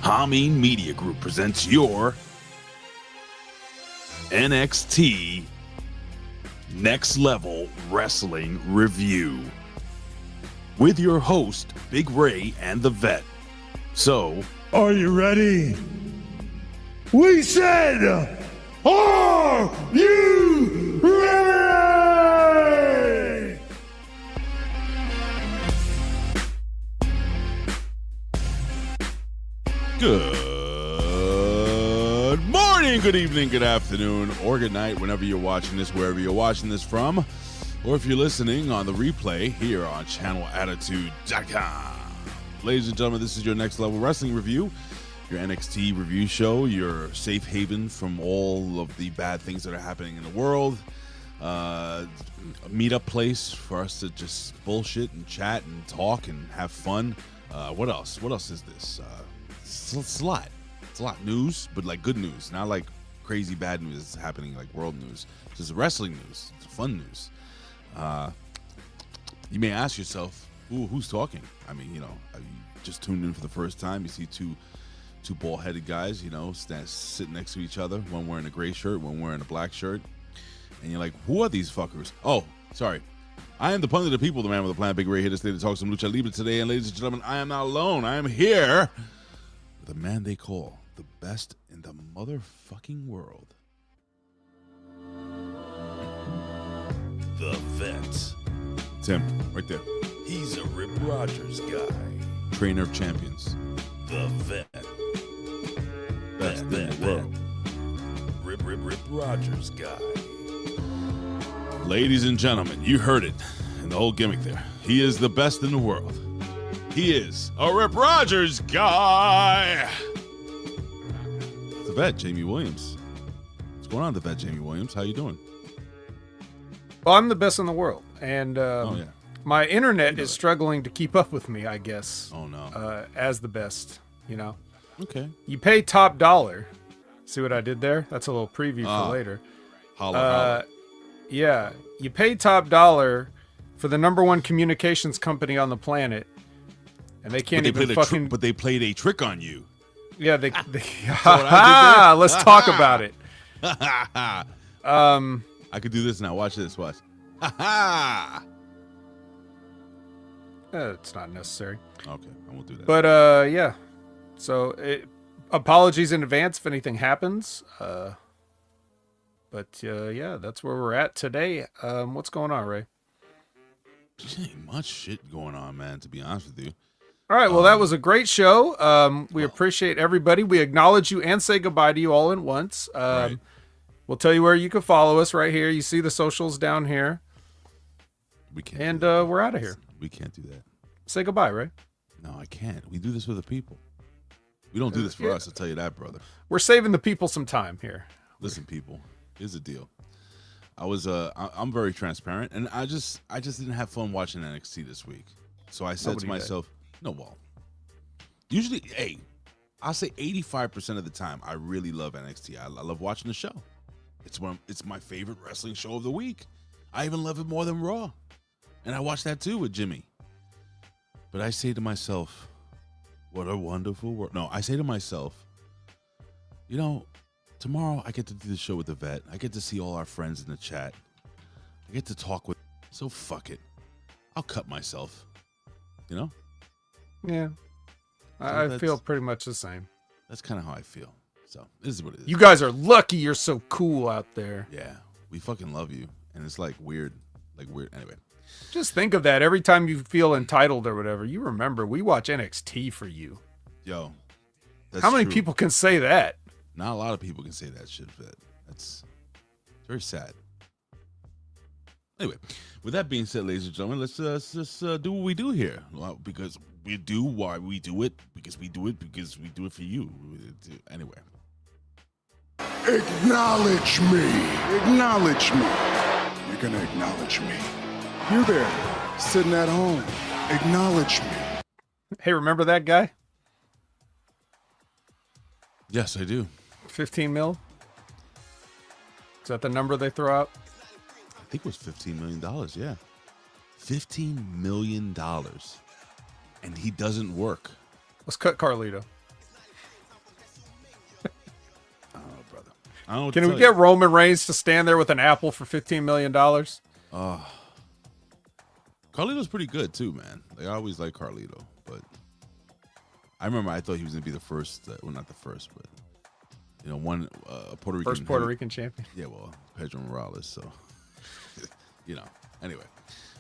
Hameen Media Group presents your NXT Next Level Wrestling Review with your host, Big Ray and the Vet. So, are you ready? We said, are you ready? Good morning, good evening, good afternoon, or good night whenever you're watching this, wherever you're watching this from, or if you're listening on the replay here on channelattitude.com. Ladies and gentlemen, this is your Next Level Wrestling Review, your NXT review show, your safe haven from all of the bad things that are happening in the world, a meetup place for us to just bullshit and chat and talk and have fun. What else? What else is this? It's a lot. It's a lot news, but like good news, not like crazy bad news that's happening like world news. It's just wrestling news. It's fun news. You may ask yourself, who's talking? I mean, you just tuned in for the first time. You see two bald-headed guys, sitting next to each other. One wearing a gray shirt, one wearing a black shirt, and you're like, who are these fuckers? Oh, sorry. I am the pundit of the people, the man with the plan, Big Ray, here to stay to talk some Lucha Libre today. And ladies and gentlemen, I am not alone. I am here with a man they call the best in the motherfucking world. The Vet. Tim, right there. He's a Rip Rogers guy. Trainer of champions. The Vet. Best in the world. Rip Rogers guy. Ladies and gentlemen, you heard it in the whole gimmick there. He is the best in the world. He is a Rip Rogers guy. The Vet, Jamie Williams. What's going on, the Vet, Jamie Williams? How you doing? Well, I'm the best in the world, and yeah. my internet is struggling to keep up with me, I guess. Oh, no. As the best, Okay. You pay top dollar. See what I did there? That's a little preview for later. Holla. Yeah, you pay top dollar for the number one communications company on the planet, and they can't even fucking. But they played a trick on you. Yeah, they let's talk about it. I could do this now. Watch this. Watch. It's not necessary. Okay, I won't do that. But yeah. So apologies in advance if anything happens. But yeah, that's where we're at today. What's going on, Ray? Ain't much shit going on, man, to be honest with you. All right, well, that was a great show. We appreciate everybody. We acknowledge you and say goodbye to you all at once. Right. We'll tell you where you can follow us right here. You see the socials down here. We can't. And we're out of here. We can't do that. Say goodbye, Ray. No, I can't. We do this for the people. We don't do this for us, I'll tell you that, brother. We're saving the people some time here. Listen, people, here's the deal. I'm very transparent, and I just didn't have fun watching NXT this week. So I said to myself, usually, I'll say 85% of the time, I really love NXT. I love watching the show. It's my favorite wrestling show of the week. I even love it more than Raw. And I watched that too with Jimmy. But I say to myself, what a wonderful world. No, I say to myself, tomorrow I get to do the show with the Vet. I get to see all our friends in the chat. I get to talk with. So fuck it. I'll cut myself. Yeah. So I feel pretty much the same. That's kind of how I feel. So this is what it is. You guys are lucky you're so cool out there. Yeah. We fucking love you. And it's like weird. Anyway. Just think of that. Every time you feel entitled or whatever, you remember we watch NXT for you. Yo. How many people can say that? Not a lot of people can say that shit, but that's very sad. Anyway, with that being said, ladies and gentlemen, let's just do what we do here. Well, because we do why we do it, because we do it for you. Anyway. Acknowledge me. Acknowledge me. You're gonna acknowledge me. You there, sitting at home. Acknowledge me. Hey, remember that guy? Yes, I do. 15 mil? Is that the number they throw out? I think it was $15 million, yeah. $15 million. And he doesn't work. Let's cut Carlito. I don't know what Can to we tell get you. Roman Reigns to stand there with an apple for $15 million? Carlito's pretty good too, man. Like, I always like Carlito, but I remember I thought he was gonna be the first. Well, not the first, but one Puerto Rican. First Puerto Rican champion. Yeah, well, Pedro Morales. So, Anyway,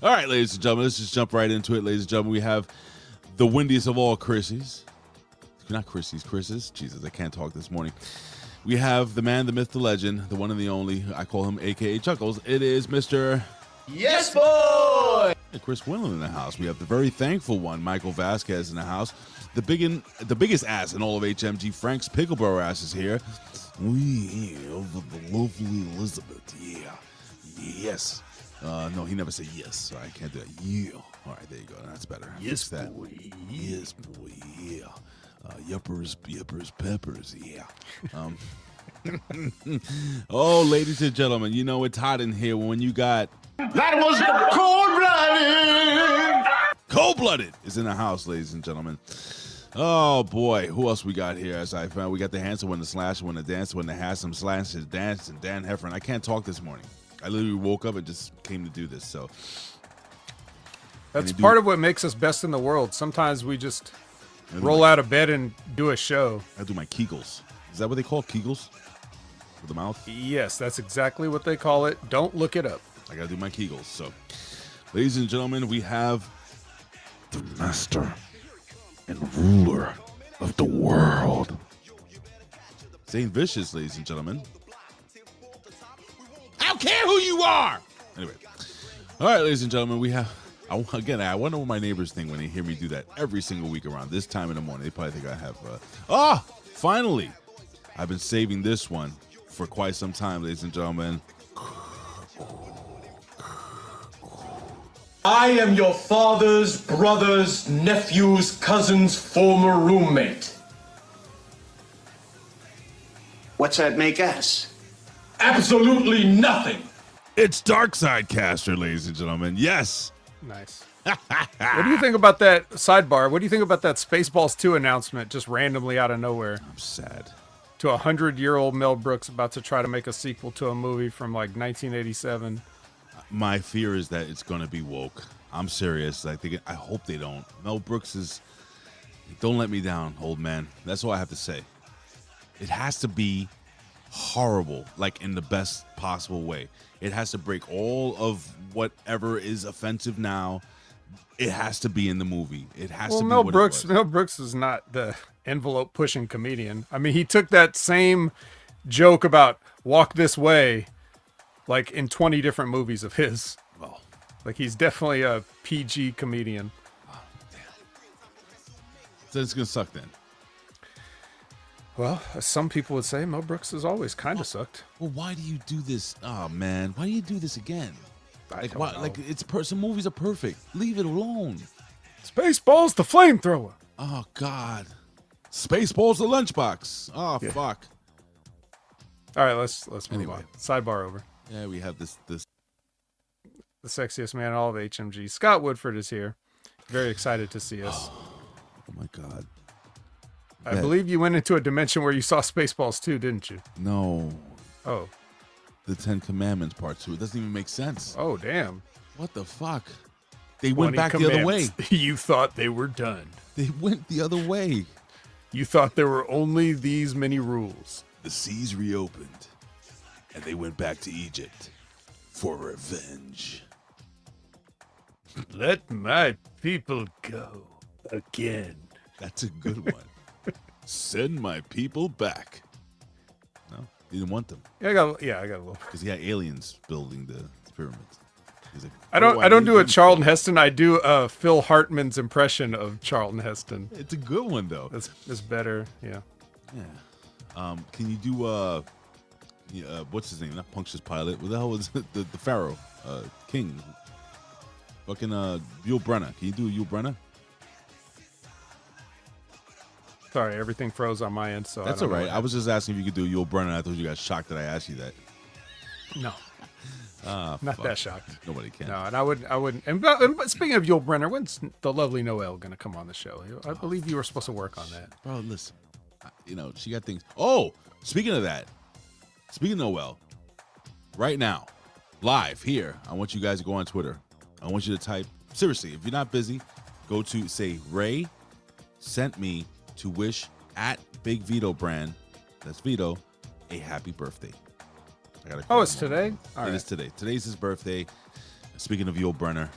all right, ladies and gentlemen, let's just jump right into it, ladies and gentlemen. We have the windiest of all Chrissies. Not Chris's. Jesus, I can't talk this morning. We have the man, the myth, the legend, the one and the only. I call him AKA Chuckles. It is Mr. Yes, boy! Hey, Chris Winland in the house. We have the very thankful one, Michael Vasquez, in the house. The biggest ass in all of HMG, Frank's Pickleborough ass is here. We have the lovely Elizabeth. Yeah. Yes. No, he never said yes, so I can't do that. Yeah. All right, there you go. That's better. Yes, that. boy. Yes, boy. Yeah. Yuppers, peppers. Yeah. Oh, ladies and gentlemen, it's hot in here when you got... That was cold-blooded! Cold-blooded is in the house, ladies and gentlemen. Oh, boy. Who else we got here? As I found, we got the handsome one, the slasher one, the dancer one, the handsome slasher, dance, and Dan Heffron. I can't talk this morning. I literally woke up and just came to do this, so... That's part of what makes us best in the world. Sometimes we just roll out of bed and do a show. I do my Kegels. Is that what they call Kegels? With the mouth? Yes, that's exactly what they call it. Don't look it up. I gotta do my Kegels. So, ladies and gentlemen, we have the master and ruler of the world. Saint Vicious, ladies and gentlemen. I don't care who you are! Anyway. All right, ladies and gentlemen, we have... I wonder what my neighbors think when they hear me do that every single week around this time in the morning. They probably think I have... finally! I've been saving this one for quite some time, ladies and gentlemen. I am your father's brother's nephew's cousin's former roommate. What's that make us? Absolutely nothing. It's Darkside Caster, ladies and gentlemen. Yes! Nice. What do you think about that sidebar? What do you think about that Spaceballs 2 announcement just randomly out of nowhere? I'm sad. To 100-year-old Mel Brooks about to try to make a sequel to a movie from like 1987. My fear is that it's going to be woke. I'm serious. I hope they don't. Mel Brooks is... Don't let me down, old man. That's all I have to say. It has to be horrible, like in the best possible way. It has to break all of whatever is offensive now. It has to be in the movie. It has to be Mel what Brooks. it was. Mel Brooks is not the envelope pushing comedian. I mean, he took that same joke about walk this way, like in 20 different movies of his. Well, Like he's definitely a PG comedian. so it's gonna suck then. Well, as some people would say, Mel Brooks has always kind of sucked. Well, why do you do this? Oh man, why do you do this again? Like, don't why? know. Like some movies are perfect. Leave it alone. Spaceballs, the flamethrower. Oh God, Spaceballs, the lunchbox. Oh fuck. All right, let's move Anyway. on. Sidebar over. Yeah, we have this. The sexiest man in all of HMG, Scott Woodford, is here. Very excited to see us. Oh my God. I believe you went into a dimension where you saw Spaceballs too, didn't you? No, Oh. the 10 Commandments part 2. It doesn't even make sense. Oh, damn. What the fuck? They went 20 back the other way. commandments. You thought they were done. They went the other way. You thought there were only these many rules. The seas reopened, and they went back to Egypt for revenge. Let my people go again. That's a good one. Send my people back. No, he didn't want them I got a little. because he had aliens building the pyramids. He's like, I don't need do a them." Charlton Heston. I do Phil Hartman's impression of Charlton Heston. It's a good one though. That's better. Yeah. Yeah. Can you do what's his name? Not Punctious Pilot. What the hell was it? The Pharaoh King? Fucking Yul Brynner. Can you do Yul Brynner? Sorry, everything froze on my end. So That's I all don't know right. what I was just asking if you could do Yul Brynner. I thought you got shocked that I asked you that. No, not Fuck. that shocked. Nobody can. No, and I wouldn't. And speaking of Yul Brynner, when's the lovely Noelle going to come on the show? I believe you were supposed to work on that. Bro, listen. She got things. Oh, speaking of that, Speaking of Noel, right now, live here, I want you guys to go on Twitter. I want you to type, seriously, if you're not busy, go to say, Ray sent me to wish at Big Vito brand, that's Vito, a happy birthday. Oh, it's today? All It right. is today. Today's his birthday. Speaking of Yul Burner,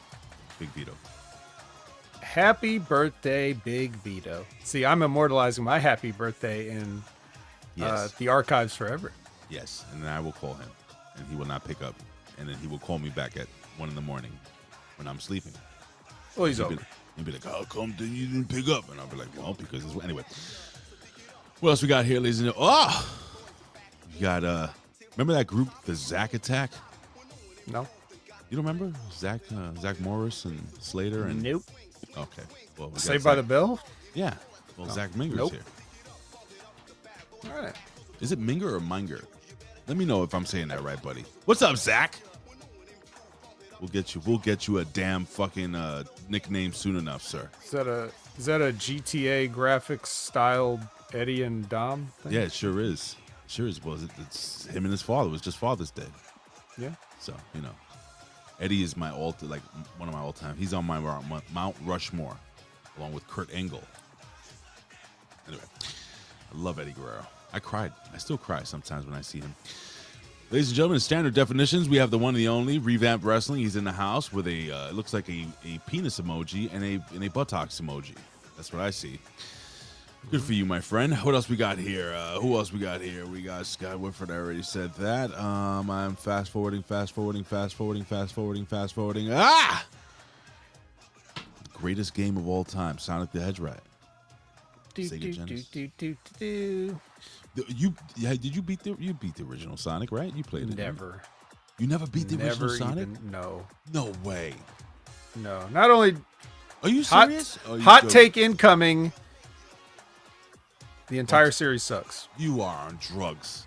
Big Vito. Happy birthday, Big Vito. See, I'm immortalizing my happy birthday in Yes. the archives forever. Yes. And then I will call him, and he will not pick up. And then he will call me back at 1 in the morning when I'm sleeping. Well, he's He'll over. be like, how come you didn't pick up? And I'll be like, well, because it's... Anyway. What else we got here, ladies and gentlemen? Oh! We got, remember that group, the Zack Attack? No? You don't remember? Zach Morris and Slater? And Nope. Okay. Well, we got Saved by the Zach- Bell? Yeah. Well, Zach Minger's Nope. here. All right. Is it Minger or Minger? Let me know if I'm saying that right, buddy. What's up, Zach? We'll get you a damn fucking nickname soon enough, sir. Is that a GTA graphics style Eddie and Dom thing? Yeah, it sure is. Sure is. Well, it's him and his father. It was just Father's Day. Yeah. So, you know. Eddie is my one of my all-time. He's on my Mount Rushmore, along with Kurt Angle. Anyway, I love Eddie Guerrero. I cried. I still cry sometimes when I see him. Ladies and gentlemen, in standard definitions, we have the one and the only Revamped Wrestling. He's in the house with a it looks like a penis emoji and a buttocks emoji. That's what I see. Good for you, my friend. What else we got here? Who else we got here? We got Scott Whitford. I already said that. I'm fast forwarding. Ah! Greatest game of all time, Sonic the Hedgehog. Sega Genesis. Did you beat the original Sonic, right? You played it. Never. You never beat the original Sonic? No. No way. No. Not only Are you hot, serious? Are you hot joking? take incoming. The entire series sucks. You are on drugs.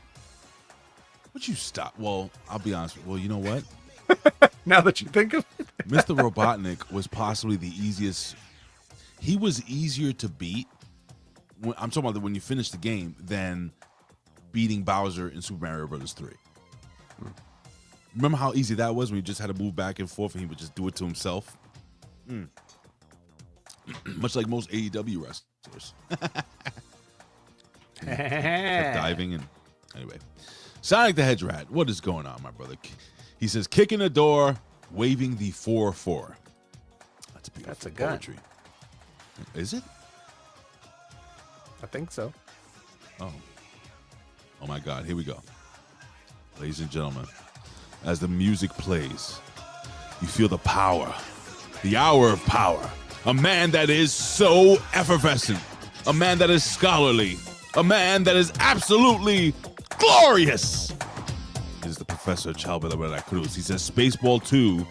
Would you stop? Well, I'll be honest. Well, you know what? Now that you think of it. Mr. Robotnik was possibly the easiest. He was easier to beat. I'm talking about when you finish the game than beating Bowser in Super Mario Bros. 3. Remember how easy that was when you just had to move back and forth and he would just do it to himself? Much like most AEW wrestlers. Kept diving and anyway. Sonic the Hedgehog, what is going on, my brother? He says, kicking the door, waving the 4-4. That's beautiful. That's a gun. Poetry. Is it? I think so. Oh my God, here we go. Ladies and gentlemen, as the music plays, you feel the power, the hour of power. A man that is so effervescent, a man that is scholarly, a man that is absolutely glorious. Is the Professor Chalbert de la Cruz. He says Spaceball 2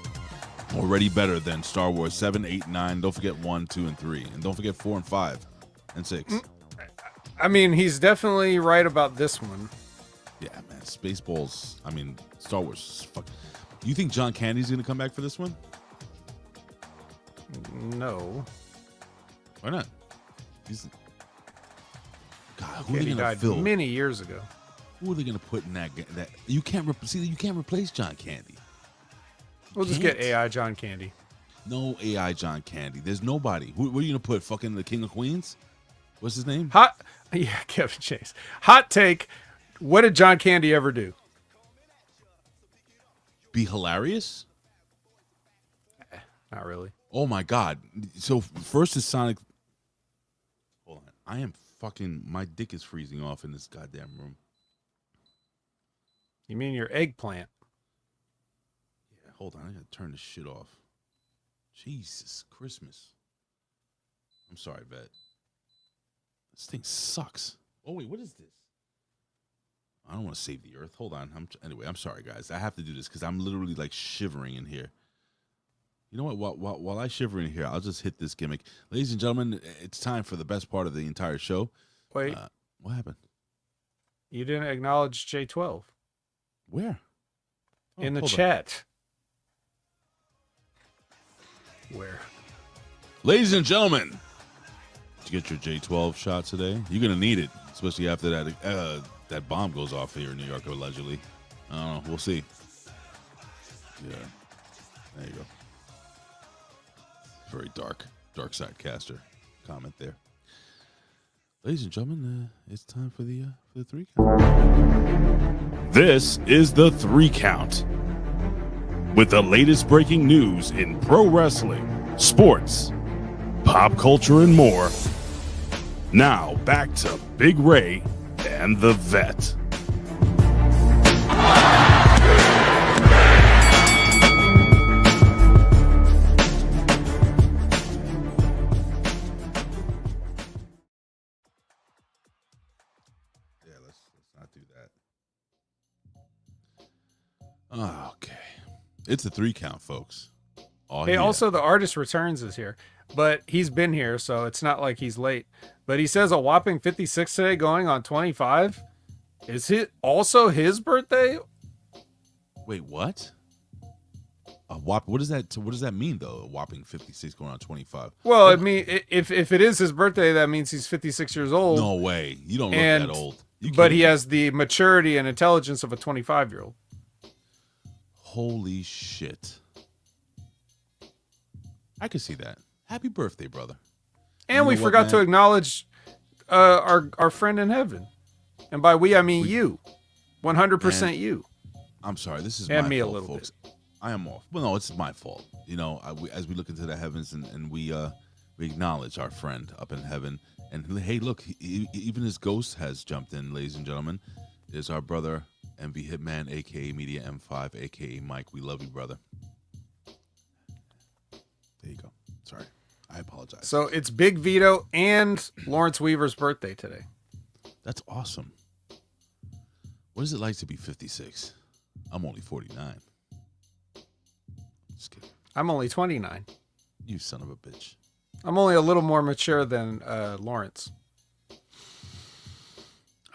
already better than Star Wars 7, 8, 9. Don't forget 1, 2, and 3. And don't forget 4 and 5 and 6. I mean, he's definitely right about this one. Yeah, man. Spaceballs. I mean, Star Wars. Fuck. You think John Candy's going to come back for this one? No. Why not? He's... God, who Okay, are they he going to died fill? many years ago. Who are they going to put in that? You can't you can't replace John Candy. We'll just Can't. get AI John Candy. No AI John Candy. There's nobody. Who are you going to put? Fucking the King of Queens? What's his name? Yeah, Kevin Chase. Hot take. What did John Candy ever do? Be hilarious? Not really. Oh my God. So first is Sonic. Hold on. I am fucking. My dick is freezing off in this goddamn room. You mean your eggplant? Yeah, hold on. I gotta turn this shit off. Jesus Christmas. I'm sorry, Vet. This thing sucks. Oh wait, what is this? I don't want to save the earth. Hold on. Anyway, I'm sorry, guys. I have to do this because I'm literally like shivering in here. You know what? While I shiver in here, I'll just hit this gimmick. Ladies and gentlemen, it's time for the best part of the entire show. Wait, What happened? you didn't acknowledge J12 Where? Oh, in the hold on. chat. Where? Ladies and gentlemen, did you get your J12 shot today? You're going to need it, especially after that that bomb goes off here in New York, allegedly. I don't know. We'll see. Yeah. There you go. Very dark side caster comment there. Ladies and gentlemen, it's time for the 3 count. This is the 3 count. With the latest breaking news in pro wrestling, sports, pop culture, and more. Now back to Big Ray and the Vet. Yeah, let's not do that. Okay. It's a 3 count, folks. Hey, also the artist returns is here, but he's been here, so it's not like he's late. But he says a whopping 56 today, going on 25. Is it also his birthday? Wait, what? What does that mean though? A whopping 56 going on 25. Well, I mean, if it is his birthday, that means he's 56 years old. No way. You don't look that old. But he has the maturity and intelligence of a 25-year-old. Holy shit. I can see that. Happy birthday, brother. And we forgot to acknowledge our friend in heaven. And by we, I mean you. 100% you. I'm sorry. This is and my me fault, a little folks. bit. I am off. Well, no, it's my fault. You know, as we look into the heavens and we acknowledge our friend up in heaven. And hey, look, even his ghost has jumped in, ladies and gentlemen. Is our brother MV Hitman, a.k.a. Media M5, a.k.a. Mike. We love you, brother. There you go. Sorry. I apologize. So it's Big Vito and Lawrence Weaver's birthday today. That's awesome. What is it like to be 56? I'm only 49. Just kidding. I'm only 29. You son of a bitch. I'm only a little more mature than Lawrence.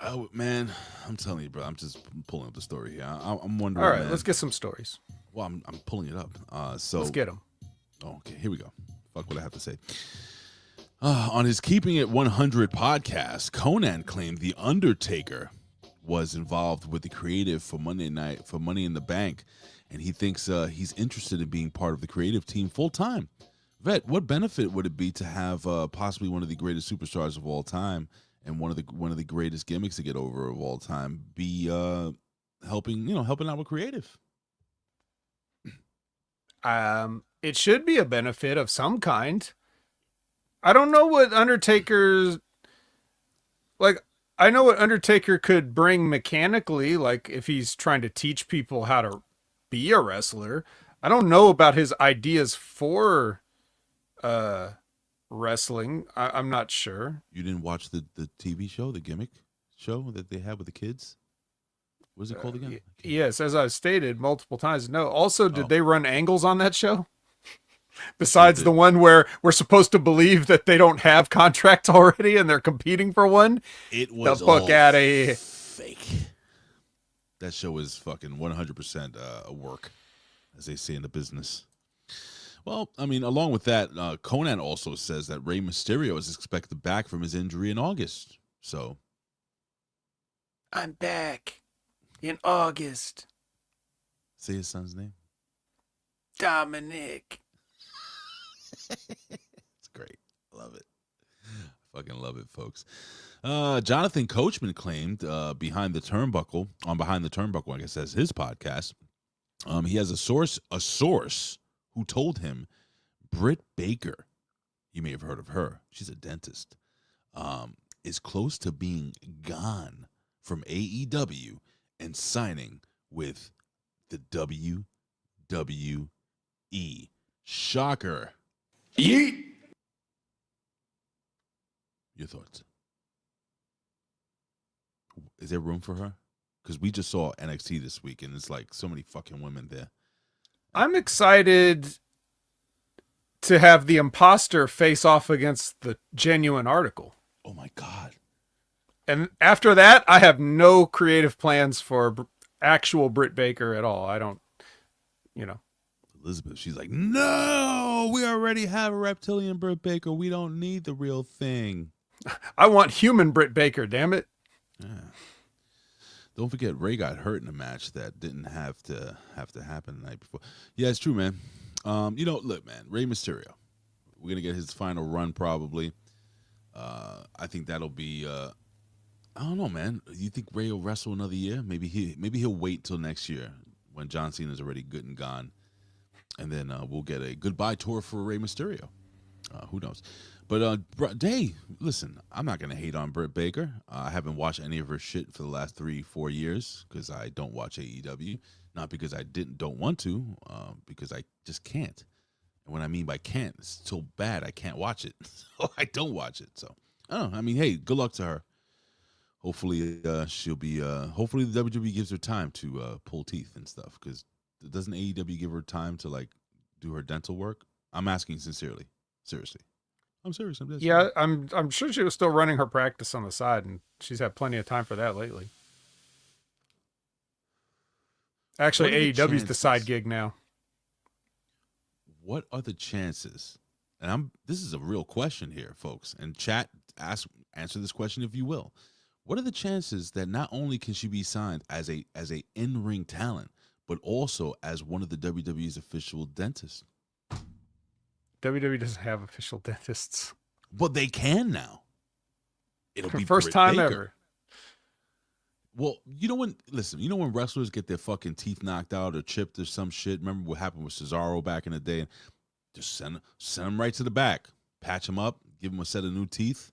Oh, man, I'm telling you, bro. I'm just pulling up the story here. I'm wondering. All right, man. let's get some stories. Well, I'm pulling it up. Let's get them. Oh, okay, here we go. Fuck what I have to say. On his Keeping It 100 podcast, Conan claimed The Undertaker was involved with the creative for Money in the Bank, and he thinks he's interested in being part of the creative team full time. Vet, what benefit would it be to have possibly one of the greatest superstars of all time and one of the greatest gimmicks to get over of all time be helping out with creative? It should be a benefit of some kind. I don't know what Undertaker's like. I know what Undertaker could bring mechanically, like if he's trying to teach people how to be a wrestler. I don't know about his ideas for wrestling. I'm not sure. You didn't watch the TV show, the gimmick show that they had with the kids? What is it called again? Yes, as I've stated multiple times. No. Also, did they run angles on that show? Besides the one where we're supposed to believe that they don't have contracts already and they're competing for one? It was the fuck out of here. Fake. That show is fucking 100% a work, as they say in the business. Well, I mean, along with that, Conan also says that Rey Mysterio is expected back from his injury in August. So, I'm back in August. say his son's name. Dominic. It's great. Love it. Fucking love it, folks. Jonathan Coachman claimed Behind the Turnbuckle, I guess that's his podcast. He has a source who told him Britt Baker, you may have heard of her, she's a dentist, is close to being gone from AEW and signing with the WWE. Shocker. Yeet. Your thoughts? Is there room for her? Because we just saw NXT this week, and it's like so many fucking women there. I'm excited to have the imposter face off against the genuine article. Oh my God. And after that, I have no creative plans for actual Britt Baker at all. I don't, Elizabeth, she's like, no, we already have a reptilian Britt Baker. We don't need the real thing. I want human Britt Baker, damn it. Yeah. Don't forget, Ray got hurt in a match that didn't have to happen the night before. Yeah, it's true, man. Look, man, Rey Mysterio. We're gonna get his final run probably. I think that'll be. I don't know, man. You think Ray will wrestle another year? Maybe he'll wait till next year when John Cena's already good and gone, and then we'll get a goodbye tour for Rey Mysterio. Who knows? But hey, listen, I'm not gonna hate on Britt Baker. I haven't watched any of her shit for the last 3-4 years because I don't watch AEW. Not because I don't want to, because I just can't. And what I mean by can't, it's so bad I can't watch it. So I don't watch it. So I don't know. I mean, hey, good luck to her. Hopefully she'll be. Hopefully the WWE gives her time to pull teeth and stuff. Because doesn't AEW give her time to like do her dental work? I'm asking sincerely, seriously. I'm serious. Yeah, I'm sure she was still running her practice on the side, and she's had plenty of time for that lately. Actually, AEW's the side gig now. What are the chances? And this is a real question here, folks. And chat, answer this question if you will. What are the chances that not only can she be signed as a in-ring talent, but also as one of the WWE's official dentists? WWE doesn't have official dentists. But they can now. It'll be first Britt time Baker. ever. Well, when wrestlers get their fucking teeth knocked out or chipped or some shit. Remember what happened with Cesaro back in the day? Just send them right to the back, patch them up, give them a set of new teeth,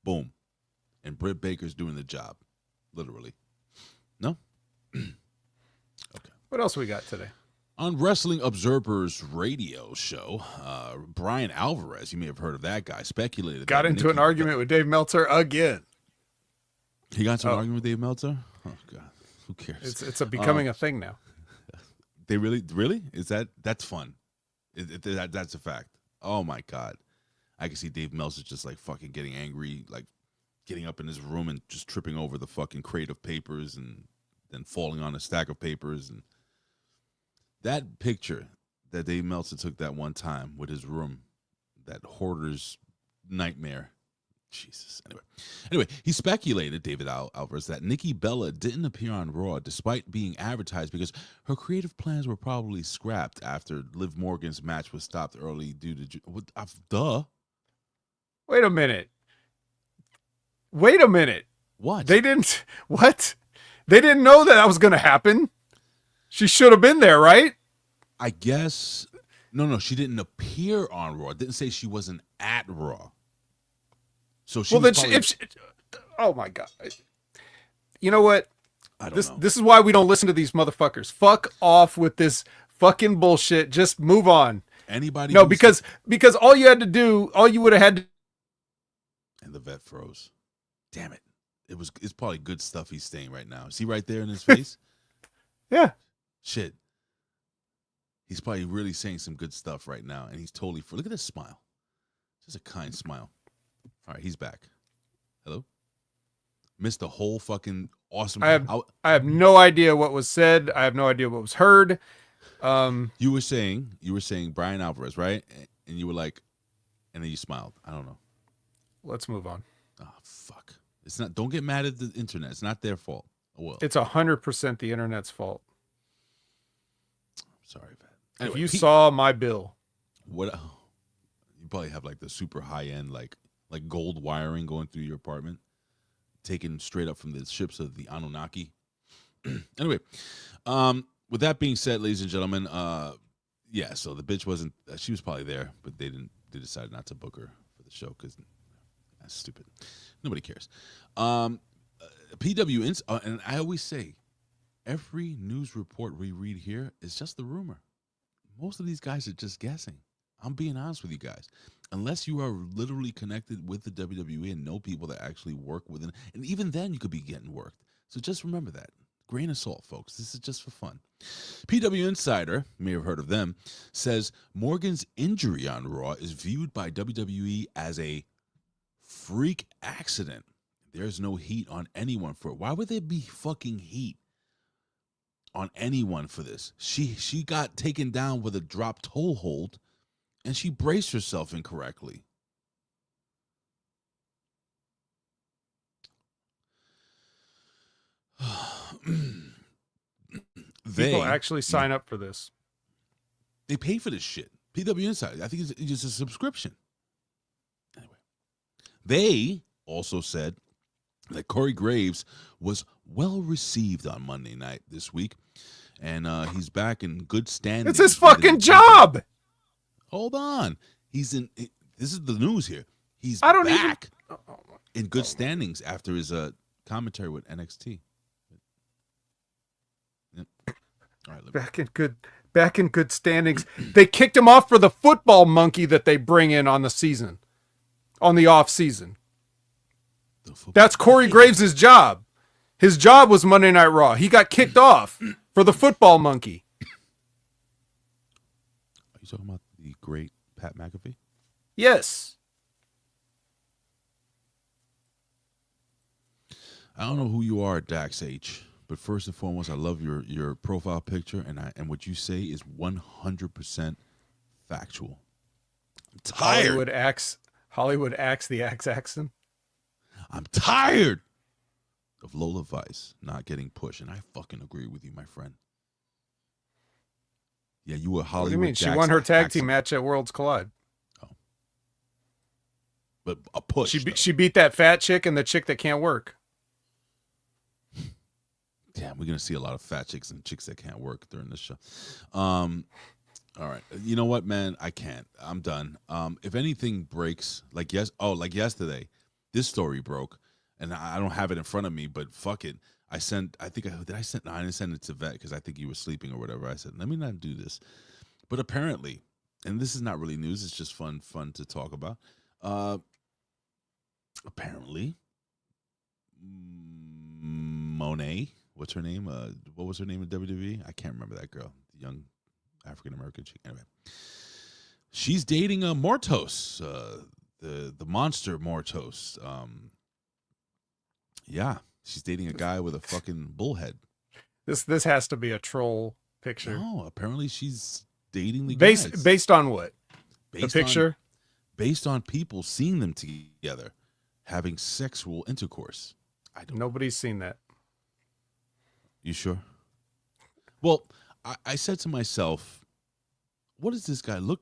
boom, and Britt Baker's doing the job, literally. No. Okay. What else we got today? On Wrestling Observer's radio show, Brian Alvarez, you may have heard of that guy, speculated. Got into an argument with Dave Meltzer again. He got into an argument with Dave Meltzer? Oh, God. Who cares? It's becoming a thing now. They really? That's fun. That's a fact. Oh, my God. I can see Dave Meltzer just, like, fucking getting angry, like, getting up in his room and just tripping over the fucking crate of papers and then falling on a stack of papers. And that picture that Dave Meltzer took that one time with his room, that hoarder's nightmare. Jesus. Anyway, he speculated, David Alvarez, that Nikki Bella didn't appear on Raw despite being advertised because her creative plans were probably scrapped after Liv Morgan's match was stopped early due to... Duh. Wait a minute. What? They didn't... What? They didn't know that was going to happen. She should have been there, right? I guess... No, she didn't appear on Raw. It didn't say she wasn't at Raw. So she oh my God. You know what? I don't know. This is why we don't listen to these motherfuckers. Fuck off with this fucking bullshit. Just move on. Anybody? No, because all you would have had to. And the vet froze. Damn it. It's probably good stuff he's saying right now. Is he right there in his face? Yeah. Shit. He's probably really saying some good stuff right now, and he's totally look at this smile. Just a kind smile. All right, he's back. Hello? Missed the whole fucking awesome... I have no idea what was said. I have no idea what was heard. You were saying Brian Alvarez, right? And you were like, and then you smiled. I don't know. Let's move on. Oh, fuck. It's not... Don't get mad at the internet. It's not their fault. Well, it's 100% the internet's fault. Sorry, Pat. Anyway, if you saw my bill... What... You probably have like the super high-end, like gold wiring going through your apartment, taken straight up from the ships of the Anunnaki. Anyway, with that being said, ladies and gentlemen, yeah, so the bitch wasn't, she was probably there, but they decided not to book her for the show because that's stupid. Nobody cares. PW, and I always say, every news report we read here is just the rumor. Most of these guys are just guessing. I'm being honest with you guys. Unless you are literally connected with the WWE and know people that actually work within, and even then you could be getting worked. So just remember that. Grain of salt, folks. This is just for fun. PW Insider, you may have heard of them, says Morgan's injury on Raw is viewed by WWE as a freak accident. There's no heat on anyone for it. Why would there be fucking heat on anyone for this? She got taken down with a drop toe hold, and she braced herself incorrectly. People actually sign up for this. They pay for this shit. PW Insider. I think it's just a subscription. Anyway, they also said that Corey Graves was well received on Monday night this week, and he's back in good standing. It's his fucking job. Hold on, he's in. This is the news here. He's back in good standings after his commentary with NXT. Yep. All right, back in good standings. They kicked him off for the football monkey that they bring in on the off season. That's Corey Graves' job. His job was Monday Night Raw. He got kicked off for the football monkey. Are you talking about the great Pat McAfee? Yes. I don't know who you are, Dax H, but first and foremost, I love your profile picture, and what you say is 100% factual. I'm tired. Hollywood acts the accent. I'm tired of Lola Vice not getting pushed, and I fucking agree with you, my friend. Yeah, you were Hollywood. What do you mean? Dax She won her tag team match at Worlds Collide. Oh, but a push. She beat that fat chick and the chick that can't work. Damn, we're gonna see a lot of fat chicks and chicks that can't work during this show. All right, you know what, man? I can't. I'm done. If anything breaks, like yesterday, this story broke, and I don't have it in front of me, but fuck it. I didn't send it to Vet because I think you were sleeping or whatever. I said, let me not do this. But apparently, and this is not really news, it's just fun to talk about. Apparently, Monet, what's her name? What was her name in WWE? I can't remember that girl, the young African-American chick. Anyway, she's dating Mortos, the monster Mortos. Yeah, she's dating a guy with a fucking bullhead. This has to be a troll picture. No, apparently she's dating the guys. guys. Based on what? The picture? Based on people seeing them together, having sexual intercourse. Nobody's seen that. You sure? Well, I said to myself, what does this guy look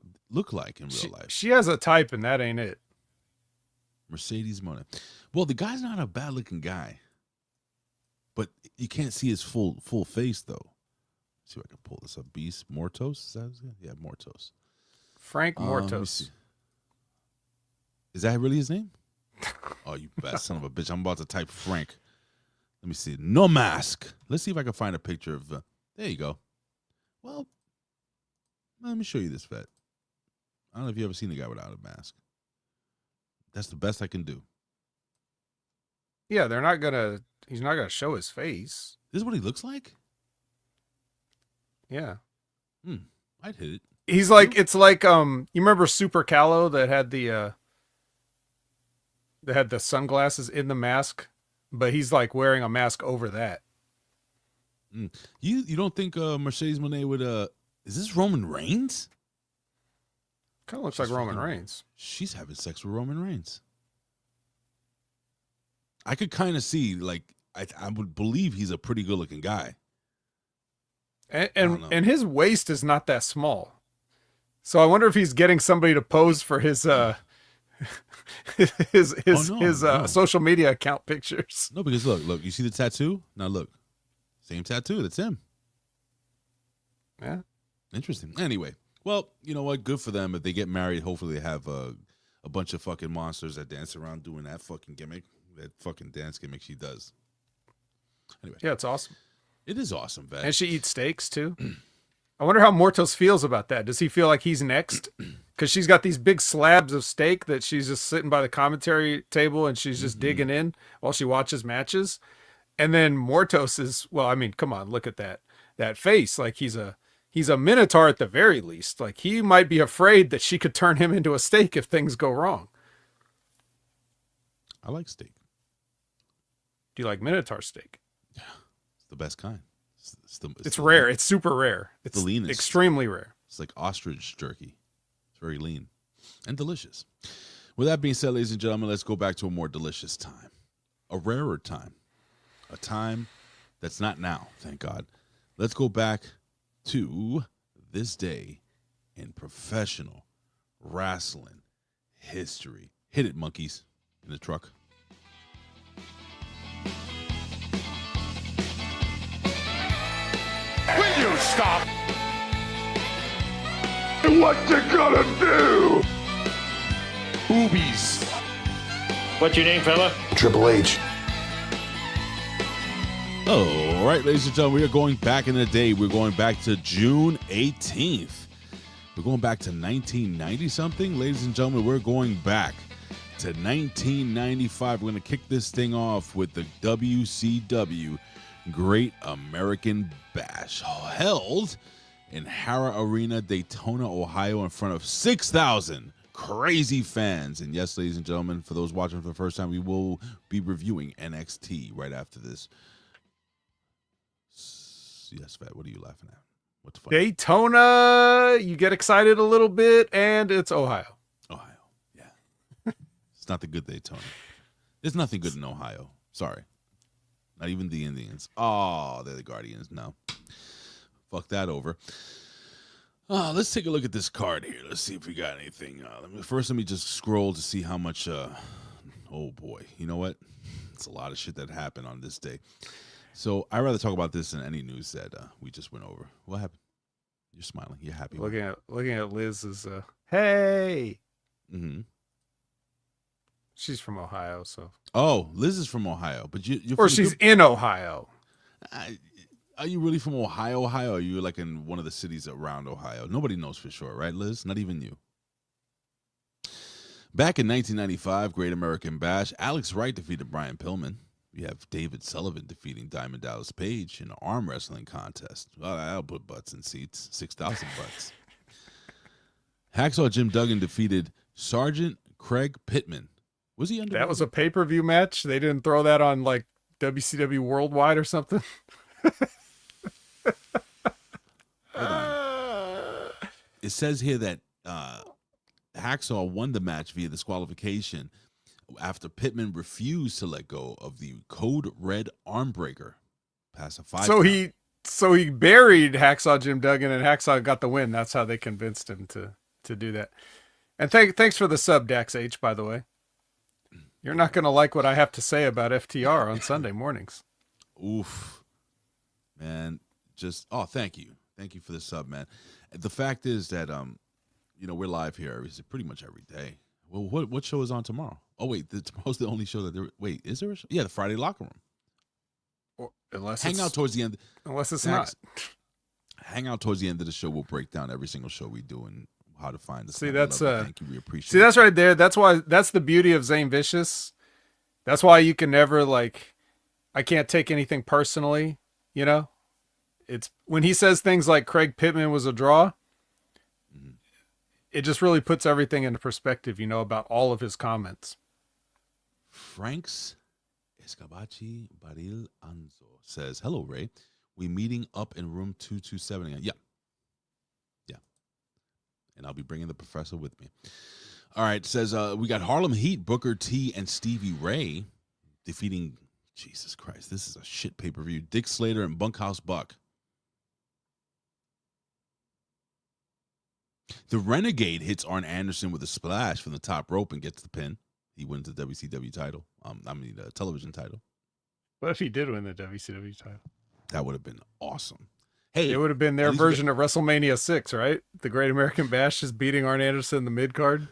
like in real life? She has a type, and that ain't it. Mercedes Monet. Well, the guy's not a bad looking guy, but you can't see his full face though. Let's see if I can pull this up. Beast Mortos. Yeah, Mortos. Frank Mortos. Is that really his name? Oh, you bad son of a bitch! I'm about to type Frank. Let me see. No mask. Let's see if I can find a picture of. There you go. Well, let me show you this vet. I don't know if you ever seen a guy without a mask. That's the best I can do. Yeah, he's not gonna show his face. This is what he looks like? Yeah. I'd hit it. He's like, it's like, you remember Super Callow that had the sunglasses in the mask, but he's like wearing a mask over that. You don't think Mercedes Monet would is this Roman Reigns? Kind of looks like Roman Reigns. She's having sex with Roman Reigns. I could kind of see, like, I would believe he's a pretty good looking guy. And his waist is not that small. So I wonder if he's getting somebody to pose for his social media account pictures. No, because look, you see the tattoo? Now look. Same tattoo, that's him. Yeah. Interesting. Anyway, well, you know what? Good for them. If they get married, hopefully they have a bunch of fucking monsters that dance around doing that fucking gimmick. That fucking dance gimmick she does. Anyway. Yeah, it's awesome. It is awesome, Vet. And she eats steaks, too. I wonder how Mortos feels about that. Does he feel like he's next? Because she's got these big slabs of steak that she's just sitting by the commentary table and she's just digging in while she watches matches. And then Mortos is, well, I mean, come on, look at that face. Like he's a minotaur at the very least. Like he might be afraid that she could turn him into a steak if things go wrong. I like steak. Do you like minotaur steak? Yeah, it's the best kind. It's rare. It's super rare. It's the leanest. Extremely rare. It's like ostrich jerky. It's very lean and delicious. With that being said, ladies and gentlemen, let's go back to a more delicious time. A rarer time. A time That's not now, thank God. Let's go back to this day in professional wrestling history. Hit it, monkeys, in the truck. Will you stop? What you gonna do? Boobies. What's your name, fella? Triple H. All right, ladies and gentlemen, we are going back in the day. We're going back to June 18th. We're going back to 1990-something. Ladies and gentlemen, we're going back to 1995. We're going to kick this thing off with the WCW Great American Bash, held in Hara Arena, Daytona, Ohio, in front of 6,000 crazy fans. And yes, ladies and gentlemen, for those watching for the first time, we will be reviewing NXT right after this. Yes, Fat, what are you laughing at? What's funny? Daytona, you get excited a little bit, and it's Ohio. Ohio, yeah. It's not the good Daytona. There's nothing good in Ohio. Sorry. Not even the Indians. Oh, they're the Guardians. No. Fuck that over. Let's take a look at this card here. Let's see if we got anything. Let me just scroll to see how much. Oh, boy. You know what? It's a lot of shit that happened on this day. So I'd rather talk about this than any news that we just went over. What happened? You're smiling. You're happy. Looking at Liz's. Hey. Mm-hmm. She's from Ohio, so. Oh, Liz is from Ohio, but you're or she's in Ohio. Are you really from Ohio, or are you like in one of the cities around Ohio? Nobody knows for sure, right, Liz? Not even you. Back in 1995, Great American Bash, Alex Wright defeated Brian Pillman. We have David Sullivan defeating Diamond Dallas Page in an arm wrestling contest. Well, that'll put butts in seats. 6,000 butts. Hacksaw Jim Duggan defeated Sergeant Craig Pittman. Was he under? That was a pay-per-view match? They didn't throw that on like WCW Worldwide or something? It says here that Hacksaw won the match via disqualification after Pittman refused to let go of the Code Red Armbreaker past a 5 So he buried Hacksaw Jim Duggan, and Hacksaw got the win. That's how they convinced him to do that. And thanks for the sub, Dax H, by the way. You're not going to like what I have to say about FTR on Sunday mornings. Oof. Man, thank you. Thank you for the sub, man. The fact is that, we're live here pretty much every day. Well, what show is on tomorrow? Oh, wait, tomorrow's the only show that wait, is there a show? Yeah, the Friday Locker Room. Or, unless Hang out towards the end. Unless it's Dax, not. Hang out towards the end of the show. We'll break down every single show we do and how to find the. See, that's thank you. We appreciate. See, that's right there. That's the beauty of Zane Vicious. That's why you can never I can't take anything personally. You know, it's when he says things like Craig Pittman was a draw. Mm-hmm. It just really puts everything into perspective. About all of his comments. Frank's Escabachi Baril Anzo says, "Hello, Ray. We meeting up in room 227 again." Yeah. And I'll be bringing the professor with me. All right, says we got Harlem Heat, Booker T, and Stevie Ray defeating, Jesus Christ, this is a shit pay-per-view, Dick Slater and Bunkhouse Buck. The Renegade hits Arn Anderson with a splash from the top rope and gets the pin. He wins the WCW title. The television title. What if he did win the WCW title? That would have been awesome. Hey, it would have been their version of WrestleMania 6, right? The Great American Bash is beating Arn Anderson in the mid-card.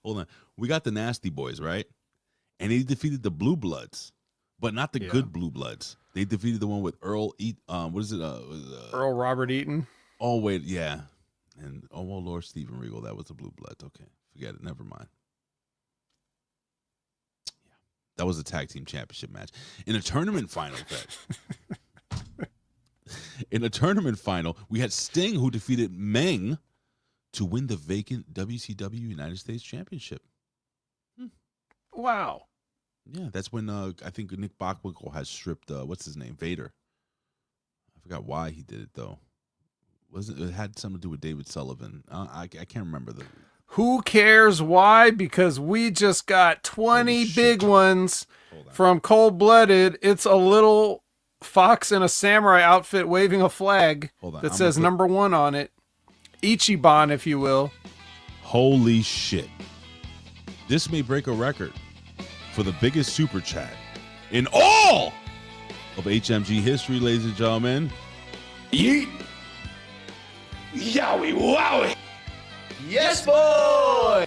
Hold on. We got the Nasty Boys, right? And he defeated the Blue Bloods, but not the good Blue Bloods. They defeated the one with Earl Earl Robert Eaton. Oh, wait, yeah. And, Lord Steven Regal. That was the Blue Bloods. Okay, forget it. Never mind. Yeah, that was a tag team championship match. In a tournament final, In a tournament final, we had Sting, who defeated Meng to win the vacant WCW United States Championship. Wow. Yeah, that's when I think Nick Bockwinkel has stripped, what's his name, Vader. I forgot why he did it, though. It had something to do with David Sullivan. I can't remember. Who cares why? Because we just got 20 big ones from Cold Blooded. It's a little fox in a samurai outfit waving a flag Hold on, that I'm says gonna number 1 on it. Ichiban, if you will. Holy shit. This may break a record for the biggest super chat in all of HMG history, ladies and gentlemen. Yeet. Yowie wowie. Yes, boy!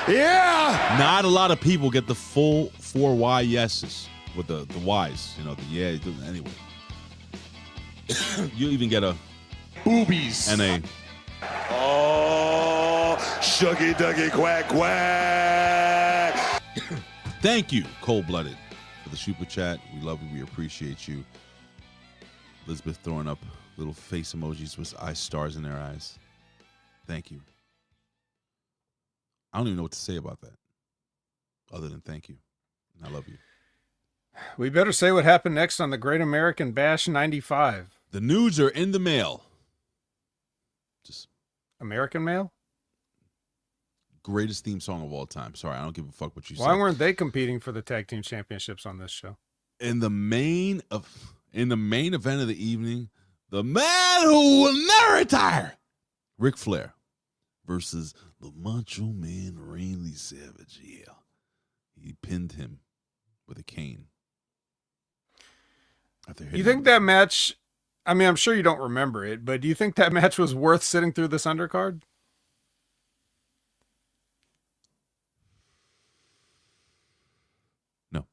Yeah! Not a lot of people get the full 4 yeses with the Y's. You know, the yeah, anyway. You even get a Boobies. and a Oh, shucky ducky quack quack. thank you, Cold-Blooded, for the super chat. We love you. We appreciate you. Elizabeth throwing up little face emojis with eye stars in their eyes. Thank you. I don't even know what to say about that other than thank you. And I love you. We better say what happened next on the Great American Bash 95. The nudes are in the mail. Just American Male? greatest theme song of all time. Sorry, I don't give a fuck what you say. Why weren't they competing for the tag team championships on this show? In the main event of the evening, the man who will never retire, Ric Flair, versus the Macho Man Randy Savage. Yeah, he pinned him with a cane. You think that match? I mean, I'm sure you don't remember it, but do you think that match was worth sitting through this undercard? No.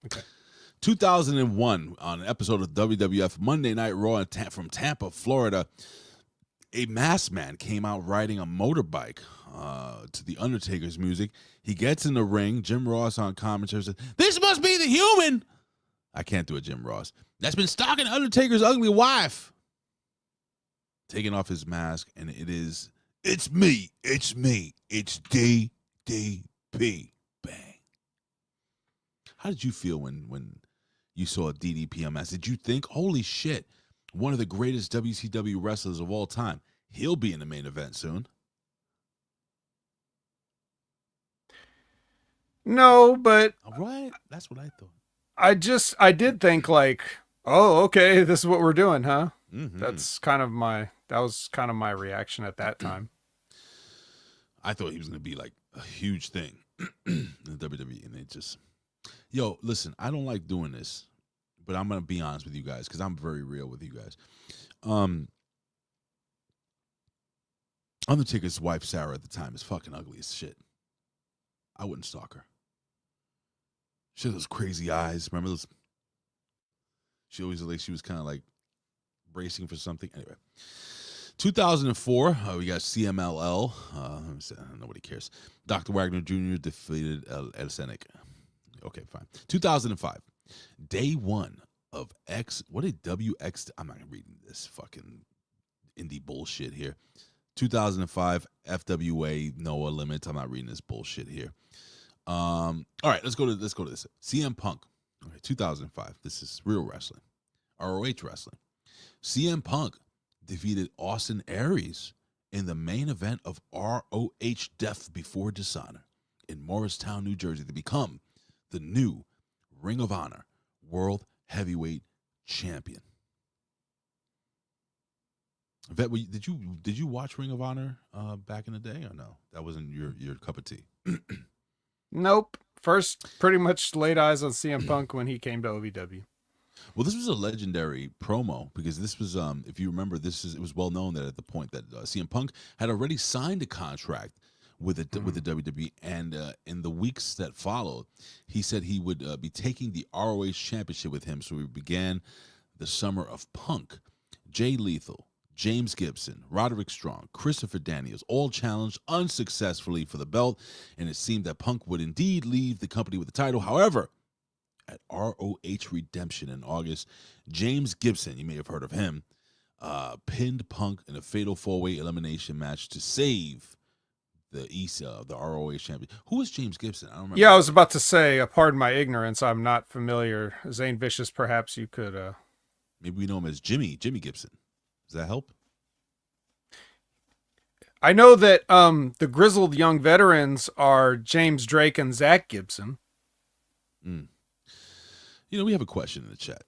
Okay. 2001, on an episode of WWF Monday Night Raw from Tampa, Florida, a masked man came out riding a motorbike to the Undertaker's music. He gets in the ring. Jim Ross on commentary says, "This must be the human." I can't do it, Jim Ross. "That's been stalking Undertaker's ugly wife." Taking off his mask, and it's me, it's DDP. Bang. How did you feel when you saw a DDP on mask? Did you think, holy shit, one of the greatest WCW wrestlers of all time, he'll be in the main event soon? No, but All right, that's what I thought. I did think like, oh, okay, this is what we're doing, huh? Mm-hmm. That was kind of my reaction at that time. I thought he was going to be like a huge thing in the WWE, and they just, yo, listen, I don't like doing this, but I'm going to be honest with you guys because I'm very real with you guys. Undertaker's wife, Sarah, at the time is fucking ugly as shit. I wouldn't stalk her. She had those crazy eyes. Remember those? She always looked like she was kind of like bracing for something. Anyway, 2004, we got CMLL. Nobody cares. Dr. Wagner Jr. defeated El Scenic. Okay, fine. 2005, day one of what did WX? I'm not reading this fucking indie bullshit here. 2005, FWA, Noah Limits. I'm not reading this bullshit here. All right, let's go to this. CM Punk. Okay, 2005. This is real wrestling. ROH wrestling. CM Punk defeated Austin Aries in the main event of ROH Death Before Dishonor in Morristown, New Jersey, to become the new Ring of Honor World Heavyweight Champion. Vet, did you watch Ring of Honor back in the day or no? That wasn't your cup of tea. Nope. First, pretty much laid eyes on CM Punk when he came to OVW. Well, this was a legendary promo because this was, if you remember, it was well known that at the point that CM Punk had already signed a contract with the WWE, and in the weeks that followed, he said he would be taking the ROH Championship with him. So we began the summer of Punk. Jay Lethal, James Gibson, Roderick Strong, Christopher Daniels all challenged unsuccessfully for the belt, and it seemed that Punk would indeed leave the company with the title. However, at ROH Redemption in August, James Gibson, you may have heard of him, pinned Punk in a fatal four-way elimination match to save the ROH champion. Who is James Gibson? I don't remember. Yeah, I was about to say, pardon my ignorance, I'm not familiar. Zane Vicious, perhaps you could... Maybe we know him as Jimmy Gibson. Does that help? I know that the grizzled young veterans are James Drake and Zach Gibson. You know, we have a question in the chat.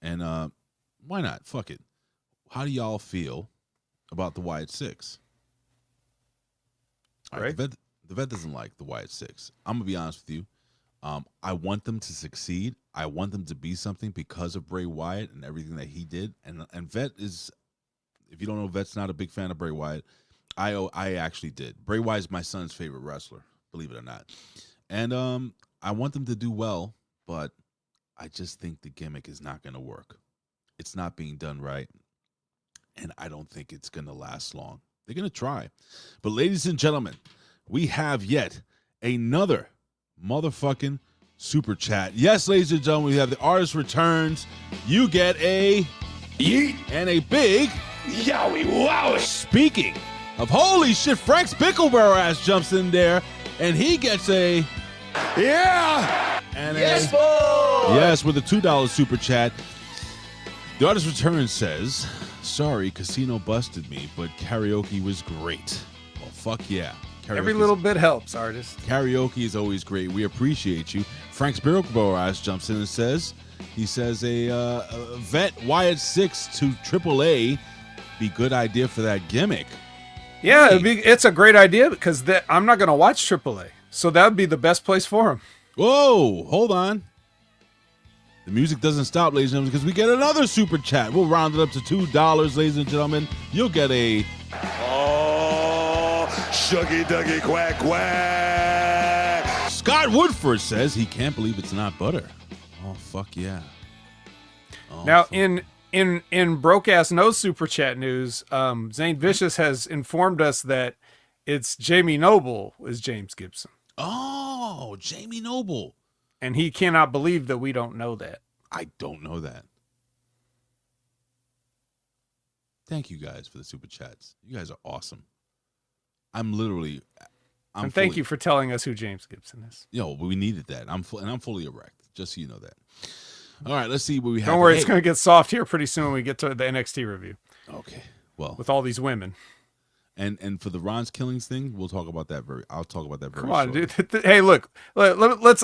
And why not? Fuck it. How do y'all feel about the Wyatt Six? All right. The vet doesn't like the Wyatt Six. I'm gonna be honest with you. I want them to succeed. I want them to be something because of Bray Wyatt and everything that he did. And Vet is, if you don't know, Vet's not a big fan of Bray Wyatt. I actually did. Bray Wyatt is my son's favorite wrestler, believe it or not. And I want them to do well, but I just think the gimmick is not going to work. It's not being done right, and I don't think it's going to last long. They're going to try. But ladies and gentlemen, we have yet another motherfucking super chat. Yes, ladies and gentlemen, we have the artist returns. You get a Yeet. and a big Yowie wowie. Speaking of holy shit, Frank's Picklebarrow ass jumps in there, and he gets a Yeah. and Yes, a boy. yes with a $2 super chat. The artist return says, "Sorry, casino busted me, but karaoke was great." Well, fuck yeah. Every little bit helps, artist. Karaoke is always great. We appreciate you. Frank's Picklebarrow ass jumps in and says, a Vet Wyatt 6 to AAA be good idea for that gimmick. Yeah, it's a great idea because I'm not going to watch AAA. So that would be the best place for him. Whoa, hold on. The music doesn't stop, ladies and gentlemen, because we get another super chat. We'll round it up to $2, ladies and gentlemen. You'll get a Shuggy Duggy Quack Quack. Scott Woodford says he can't believe it's not butter. Oh, fuck yeah. Oh, Now, fuck. in broke ass no super chat news, Zane Vicious has informed us that it's Jamie Noble is James Gibson, Oh, Jamie Noble. and he cannot believe that we don't know that. I don't know that. Thank you guys for the super chats. You guys are awesome. And thank you for telling us who James Gibson is. We needed that. I'm fully erect, just so you know that. All right, let's see what we have. Don't worry, Hey. it's going to get soft here pretty soon when we get to the NXT review Okay. Well, with all these women. and for the Ron's Killings thing, I'll talk about that very Come on, shortly. dude. Hey, look, let's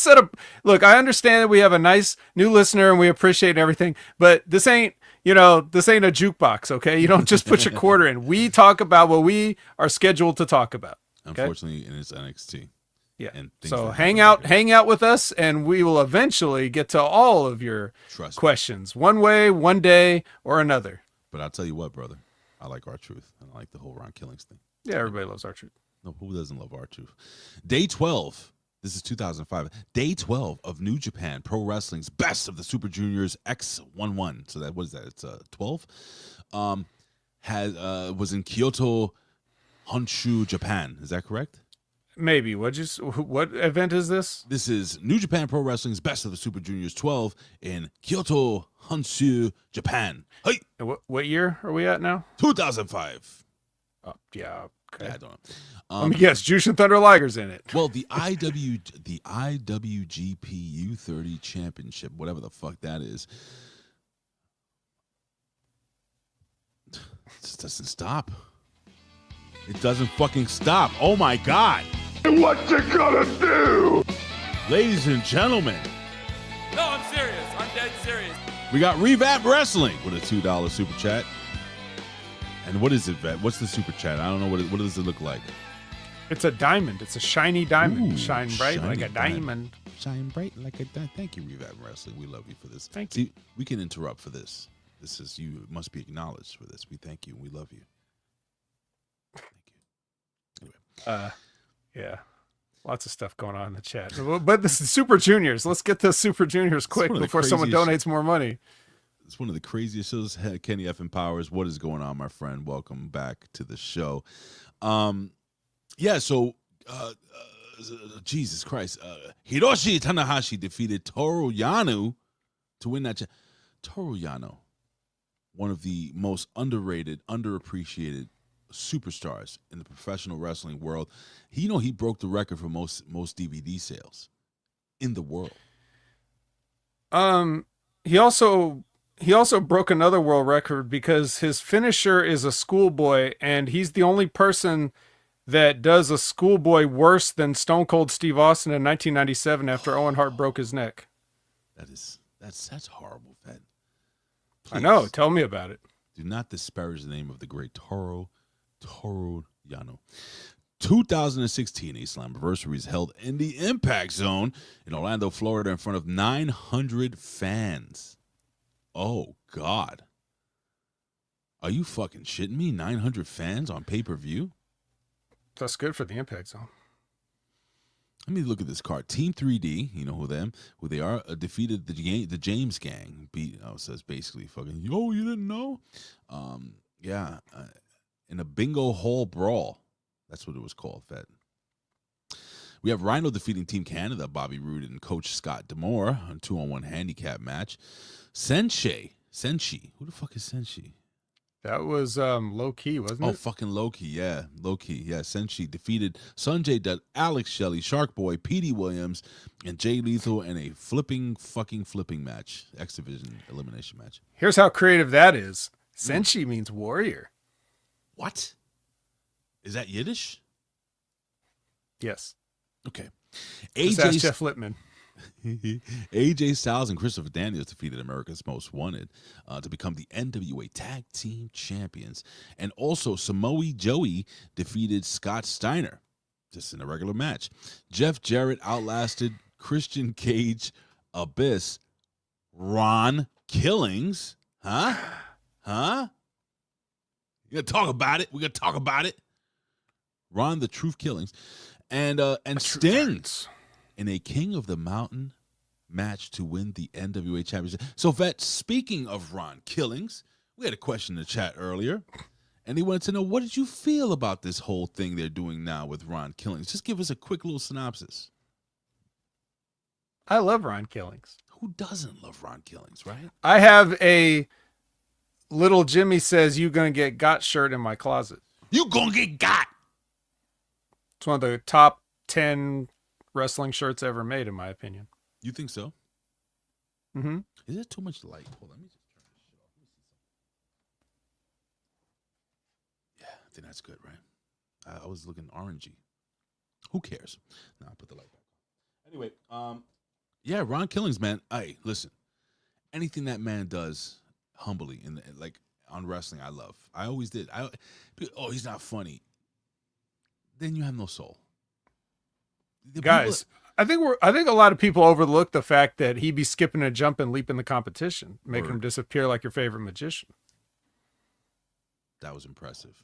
set up. Look, I understand that we have a nice new listener and we appreciate everything, but this ain't a jukebox, okay? You don't just put your quarter in. We talk about what we are scheduled to talk about. Okay? Unfortunately, and it's NXT. Yeah. And things So that hang happen out with us, and we will eventually get to all of your Trust me. questions, one way, one day, or another. But I'll tell you what, brother. I like R-Truth. I like the whole Ron Killings thing. Yeah, everybody loves our truth. No, who doesn't love R-Truth? Day 12. This is 2005. Day 12 of New Japan Pro Wrestling's Best of the Super Juniors X11. So what is that? It's 12. Was in Kyoto, Honshu, Japan. Is that correct? Maybe. What event is this? This is New Japan Pro Wrestling's Best of the Super Juniors 12 in Kyoto, Honshu, Japan. Hey, What year are we at now? 2005. Oh, yeah. Okay. Yeah, I don't know. Let me guess. Jushin Thunder Liger's in it. Well, the IWGP U30 Championship, whatever the fuck that is, just doesn't stop. It doesn't fucking stop. Oh my God. What you gonna do? Ladies and gentlemen, No, I'm serious. I'm dead serious. we got Revamp Wrestling with a $2 super chat. And what is it, Vet? What's the super chat? I don't know. What does it look like? It's a diamond. It's a shiny diamond. Ooh, Shine bright like shiny a diamond. Shine bright like a diamond. Thank you, Revamp Wrestling. We love you for this. Thank See, we can interrupt for this. This is, you must be acknowledged for this. We thank you. We love you. Thank you. Anyway. Yeah. Lots of stuff going on in the chat. But this is Super Juniors. Let's get the Super Juniors quick one of the before someone craziest- donates more money. It's one of the craziest shows. Kenny F. Empowers. What is going on, my friend? Welcome back to the show. So Jesus Christ. Hiroshi Tanahashi defeated Toru Yano to win that. Toru Yano, one of the most underrated, underappreciated superstars in the professional wrestling world. He broke the record for most DVD sales in the world. He also broke another world record because his finisher is a schoolboy, and he's the only person that does a schoolboy worse than Stone Cold Steve Austin in 1997 after Owen Hart broke his neck. That's horrible, I know. Tell me about it. Do not disparage the name of the great Toru Yano. 2016 A Slammiversary is held in the Impact Zone in Orlando, Florida, in front of 900 fans. Oh, God. Are you fucking shitting me? 900 fans on pay-per-view? That's good for the Impact Zone. Let me look at this card. Team 3D, you know who they are, defeated the James Gang. Says basically fucking, yo, you didn't know? In a bingo hall brawl. That's what it was called, Fed. We have Rhino defeating Team Canada, Bobby Roode and Coach Scott D'Amore on 2-on-1 handicap match. Senshi. Who the fuck is Senshi? That was low key, wasn't it? Oh, fucking low key, yeah. Low key, yeah. Senshi defeated Sanjay Dutt, Alex Shelley, Shark Boy, Petey Williams, and Jay Lethal in a flipping match. X Division elimination match. Here's how creative that is. Senshi means warrior. What? Is that Yiddish? Yes. Okay. Just ask Jeff Lippman. AJ Styles and Christopher Daniels defeated America's Most Wanted to become the NWA Tag Team Champions. And also Samoa Joey defeated Scott Steiner just in a regular match. Jeff Jarrett outlasted Christian Cage, Abyss, Ron Killings. Huh? You gotta talk about it. We gotta talk about it. Ron the Truth Killings. And Sting in a King of the Mountain match to win the NWA Championship. So, Vet, speaking of Ron Killings, we had a question in the chat earlier, and he wanted to know, what did you feel about this whole thing they're doing now with Ron Killings? Just give us a quick little synopsis. I love Ron Killings. Who doesn't love Ron Killings, right? I have a Little Jimmy Says You Gonna Get Got shirt in my closet. You gonna get got. It's one of the top 10 wrestling shirts ever made, in my opinion. You think so? Mm-hmm. Is there too much light? Hold on, let me just turn this shit off. Yeah, I think that's good, right? I was looking orangey. Who cares? I'll put the light back on. Anyway, yeah, Ron Killings, man. Hey, listen. Anything that man does humbly on wrestling, I love. I always did. He's not funny. Then you have no soul. Guys, I think a lot of people overlook the fact that he'd be skipping a jump and leap in the competition, making him disappear like your favorite magician. That was impressive.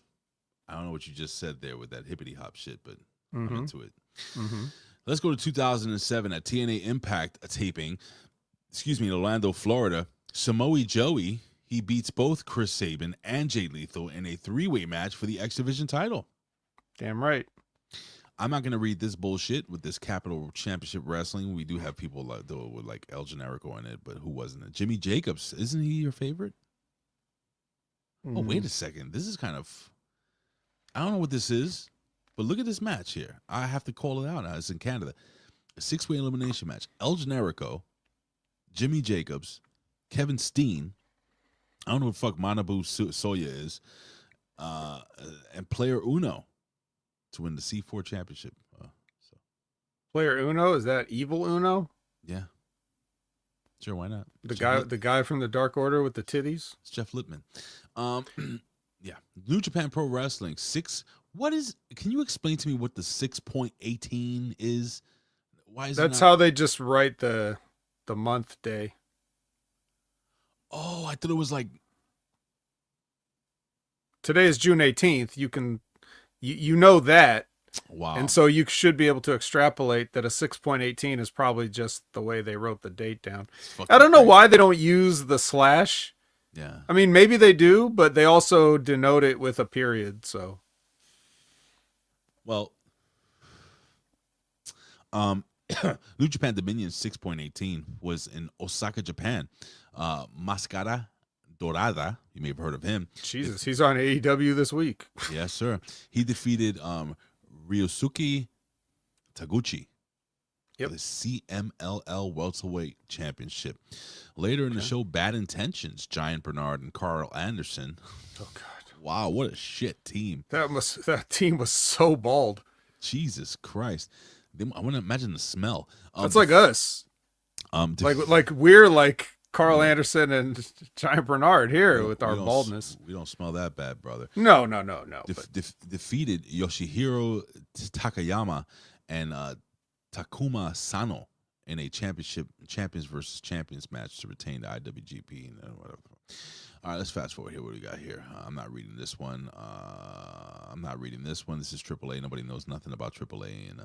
I don't know what you just said there with that hippity hop shit, but I'm into it. Mm-hmm. Let's go to 2007 at TNA Impact taping. In Orlando, Florida. Samoa Joey, he beats both Chris Sabin and Jay Lethal in a 3-way match for the X Division title. Damn right. I'm not going to read this bullshit with this Capital Championship Wrestling. We do have people with El Generico in it, but who wasn't it? Jimmy Jacobs. Isn't he your favorite? Oh, wait a second. This is kind of... I don't know what this is, but look at this match here. I have to call it out now. It's in Canada. A 6-way elimination match. El Generico, Jimmy Jacobs, Kevin Steen, I don't know what the fuck Manabu Soya is, and Player Uno to win the C4 championship. Player Uno, is that Evil Uno? Yeah. Sure, why not? The guy from the Dark Order with the titties? It's Jeff Lippman. Yeah. New Japan Pro Wrestling. Can you explain to me what the 6.18 is? Why is That's how they just write the month day. Oh, I thought it was like... Today is June 18th. You know that. Wow. And so you should be able to extrapolate that a 6.18 is probably just the way they wrote the date down. I don't know why they don't use the slash. Yeah. I mean, maybe they do, but they also denote it with a period, so. Well, New Japan Dominion 6.18 was in Osaka, Japan. Mascara Dorada, you may have heard of him. Jesus, he's on AEW this week. Yes, sir. He defeated Ryosuke Taguchi for the CMLL Welterweight Championship. Later in the show, Bad Intentions, Giant Bernard and Carl Anderson. Oh, God. Wow, what a shit team. That team was so bald. Jesus Christ. I want to imagine the smell. That's like us. Like we're like Carl Anderson and Giant Bernard here with our baldness. We don't smell that bad, brother. No. Defeated Yoshihiro Takayama and Takuma Sano in a champions versus champions match to retain the IWGP and whatever. All right, let's fast forward here. What do we got here? I'm not reading this one. This is AAA. Nobody knows nothing about AAA. And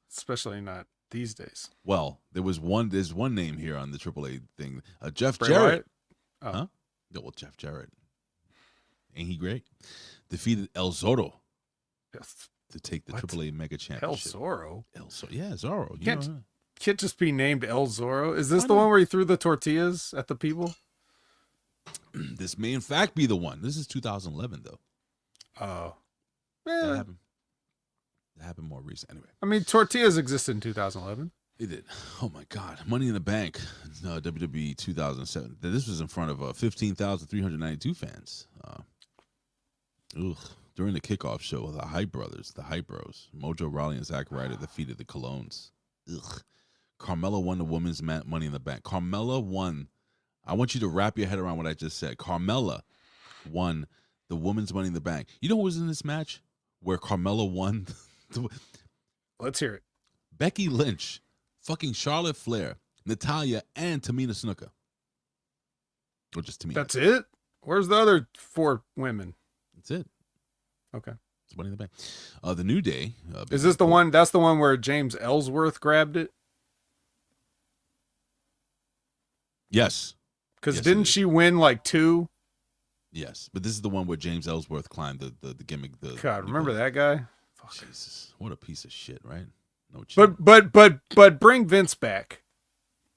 especially not these days. Well, there's one name here on the AAA thing. Jeff Bray Jarrett. Wyatt? Oh. Huh? Yeah, well, Jeff Jarrett. Ain't he great? Defeated El Zorro to take the AAA Mega Championship. El Zorro? Yeah, Zorro. Can't just be named El Zorro. Is this the one where he threw the tortillas at the people? This may, in fact, be the one. This is 2011, though. Oh. That happened more recent. Anyway. I mean, tortillas existed in 2011. They did. Oh, my God. Money in the Bank, WWE 2007. This was in front of 15,392 fans. During the kickoff show, the Hype Bros, Mojo Rawley and Zack Ryder defeated the Colognes. Carmella won the women's Money in the Bank. Carmella won. I want you to wrap your head around what I just said. Carmella won the women's Money in the Bank. You know who was in this match where Carmella won? Let's hear it. Becky Lynch, fucking Charlotte Flair, Natalya, and Tamina Snuka. Or just Tamina. That's it? Where's the other 4 women? That's it. Okay. It's Money in the Bank. The New Day. Is this the one? That's the one where James Ellsworth grabbed it? Yes. Because didn't she win like 2? Yes, but this is the one where James Ellsworth climbed the gimmick. God, remember that guy? Fuck. Jesus, what a piece of shit, right? No. But bring Vince back,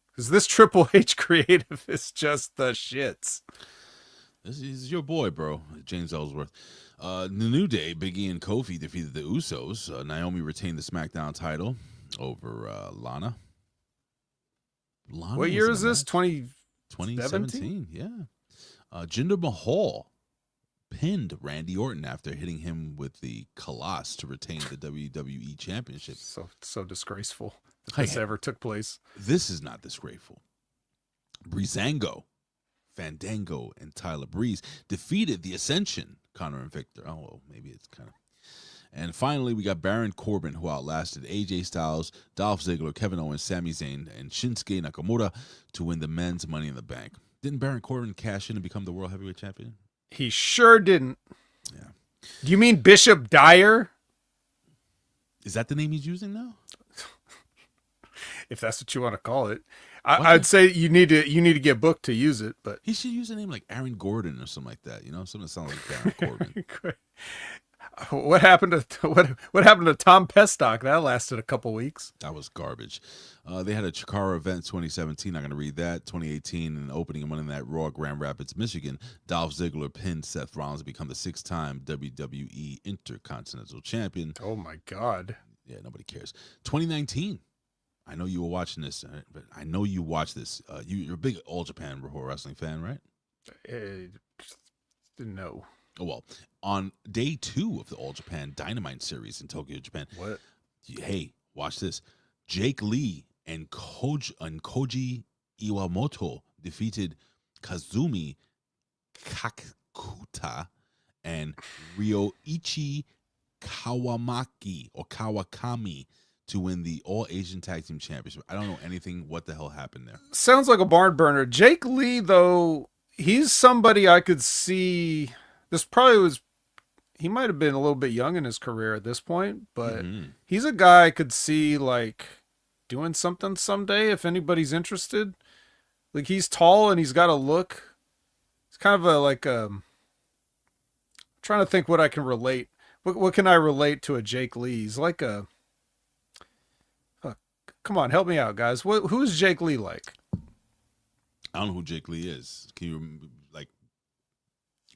because this Triple H creative is just the shits. This is your boy, bro, James Ellsworth. The New Day, Big E and Kofi defeated the Usos. Naomi retained the SmackDown title over Lana. What year is this? 2017, yeah. Jinder Mahal pinned Randy Orton after hitting him with the Colossus to retain the WWE Championship. So disgraceful that this ever took place. This is not disgraceful. Breezango, Fandango, and Tyler Breeze defeated the Ascension, Connor and Victor. Oh, well, maybe it's kind of... And finally, we got Baron Corbin, who outlasted AJ Styles, Dolph Ziggler, Kevin Owens, Sami Zayn, and Shinsuke Nakamura to win the men's Money in the Bank. Didn't Baron Corbin cash in and become the World Heavyweight Champion? He sure didn't. Yeah. Do you mean Bishop Dyer? Is that the name he's using now? If that's what you want to call it. I'd say you need to get booked to use it, but he should use a name like Aaron Gordon or something like that. You know, something that sounds like Baron Corbin. What happened to Tom Pestock? That lasted a couple weeks. That was garbage. They had a Chikara event 2017. Not going to read that. 2018, and opening Monday Night Raw, Grand Rapids, Michigan. Dolph Ziggler pinned Seth Rollins to become the 6-time WWE Intercontinental Champion. Oh my God! Yeah, nobody cares. 2019. I know you were watching this, but I know you watched this. You're a big All Japan Pro Wrestling fan, right? No. Oh, well, on day 2 of the All Japan Dynamite series in Tokyo, Japan. What? Hey, watch this. Jake Lee and Koji Iwamoto defeated Kazumi Kakuta and Ryoichi Kawakami to win the All Asian Tag Team Championship. I don't know anything what the hell happened there. Sounds like a barn burner. Jake Lee, though, he's somebody I could see. This probably was, he might have been a little bit young in his career at this point, but he's a guy I could see like doing something someday if anybody's interested. Like, he's tall and he's got a look. It's kind of trying to think what I can relate. What can I relate to a Jake Lee? He's like a, come on, help me out, guys. Who's Jake Lee like? I don't know who Jake Lee is. Can you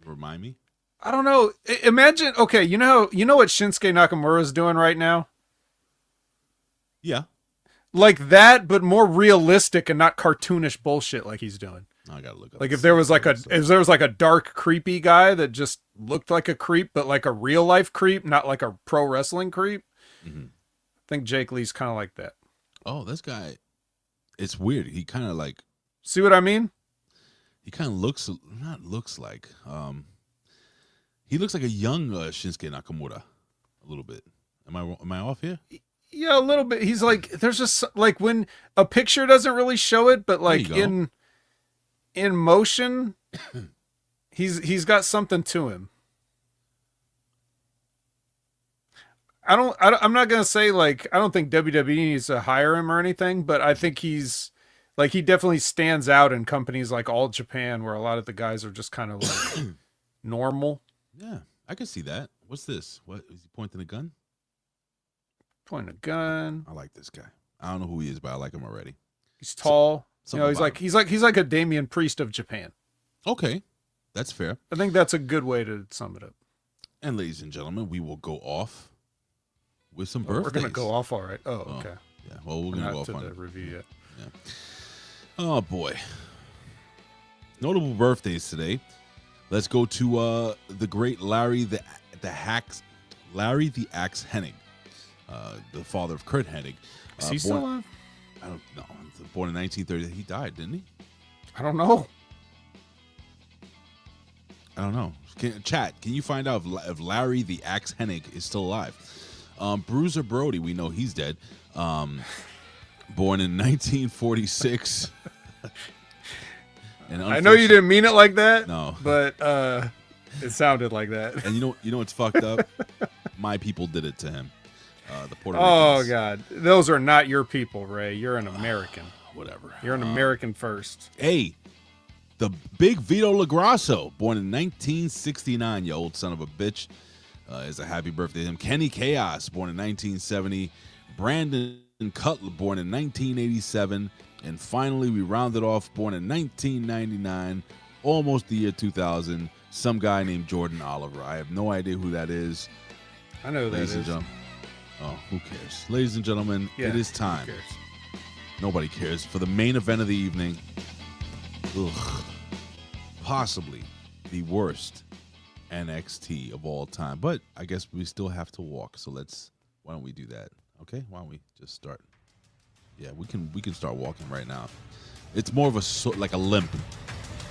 remind me? I don't know. Imagine, okay, you know what Shinsuke Nakamura is doing right now? Yeah. Like that, but more realistic and not cartoonish bullshit like he's doing. I gotta look up. Like if there was like a dark, creepy guy that just looked like a creep, but like a real life creep, not like a pro wrestling creep. I think Jake Lee's kind of like that. Oh, this guy, it's weird. He kind of like See what I mean? He kind of looks like he looks like a young Shinsuke Nakamura a little bit. Am I off here? Yeah, a little bit. He's like, there's just like when a picture doesn't really show it, but like in motion, he's got something to him. I'm not gonna say like I don't think WWE needs to hire him or anything, but I think he's like he definitely stands out in companies like All Japan, where a lot of the guys are just kind of like normal. Yeah, I can see that. What's this? What is he pointing a gun? Pointing a gun. I like this guy. I don't know who he is, but I like him already. He's tall. So, you know, he's like a Damian Priest of Japan. Okay, that's fair. I think that's a good way to sum it up. And ladies and gentlemen, we will go off with some birthdays. We're gonna go off, all right. Oh, okay. Yeah. Well, we're gonna go off on on the review yet. Yeah. Oh boy. Notable birthdays today. Let's go to the great Larry the Axe Hennig, the father of Kurt Hennig. Is he still alive? I don't know. Born in 1930. He died, didn't he? I don't know. I don't know. Chat, can you find out if Larry the Axe Hennig is still alive? Bruiser Brody, we know he's dead. Born in 1946. And I know you didn't mean it like that. No, but it sounded like that. And you know what's fucked up? My people did it to him. The Puerto Oh Ricans. God, those are not your people, Ray. You're an American. Whatever. You're an American first. Hey, the big Vito LaGrasso, born in 1969. You old son of a bitch. Is a happy birthday to him. Kenny Chaos, born in 1970. Brandon Cutler, born in 1987. And finally, we rounded off, born in 1999, almost the year 2000, some guy named Jordan Oliver. I have no idea who that is. I know who that Ladies and is. gentlemen. Oh, who cares? Ladies and gentlemen, Yeah, it is time. who cares? Nobody cares. For the main event of the evening, possibly the worst NXT of all time. But I guess we still have to walk. So why don't we do that? Okay? Why don't we just start? Yeah, we can start walking right now. It's more of like a limp.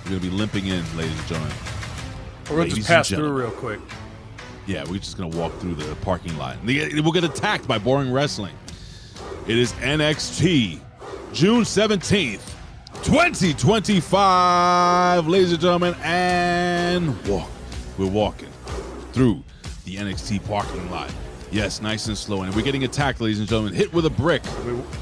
We're gonna be limping in, ladies and gentlemen. Or we'll just pass through real quick. Yeah, we're just gonna walk through the parking lot. We'll get attacked by boring wrestling. It is NXT, June 17th, 2025, ladies and gentlemen, and we're walking through the NXT parking lot. Yes, nice and slow. And we're getting attacked, ladies and gentlemen. Hit with a brick.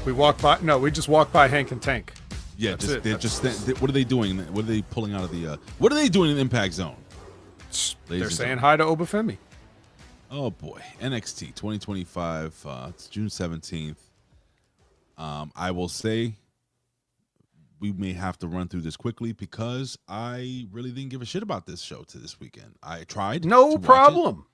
We walk by. No, we just walk by Hank and Tank. Yeah, what are they doing? What are they pulling out of the? What are they doing in the Impact Zone? They're saying hi to Obafemi. Oh boy, NXT 2025. It's June 17th. I will say we may have to run through this quickly because I really didn't give a shit about this show to this weekend. I tried. No problem.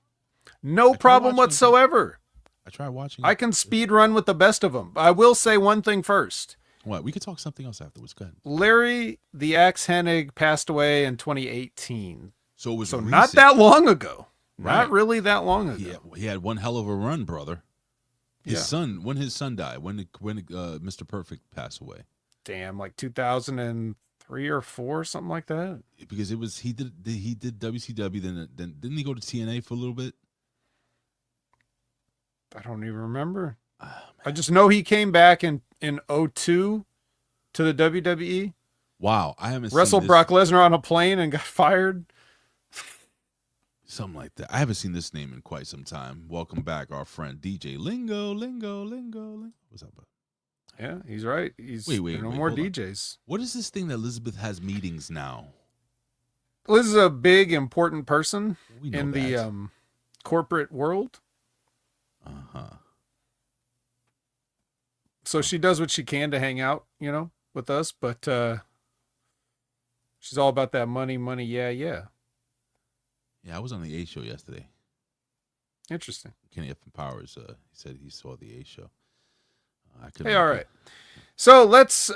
No problem whatsoever. I tried watching. I can speed run with the best of them. I will say one thing first. What? We could talk something else afterwards. Go ahead. Larry the Axe Hennig passed away in 2018. So it was not that long ago. Right. Not really that long ago. He had one hell of a run, brother. His son, when his son died, when Mr. Perfect passed away. Damn, like 2003 or 4, something like that. Because it was he did WCW, then didn't he go to TNA for a little bit? I don't even remember. I just know he came back in 2002 to the WWE. Wow, I haven't wrestled seen Brock Lesnar on a plane and got fired. Something like that. I haven't seen this name in quite some time. Welcome back, our friend DJ Lingo. What's up, bud? Yeah, he's right. Wait, no more hold on. DJs. What is this thing that Elizabeth has meetings now? Liz is a big, important person We know in that. the corporate world. So she does what she can to hang out, with us. But she's all about that money, yeah. Yeah, I was on the A show yesterday. Interesting. Kenny F. Powers, he said he saw the A show. Hey, all right. So let's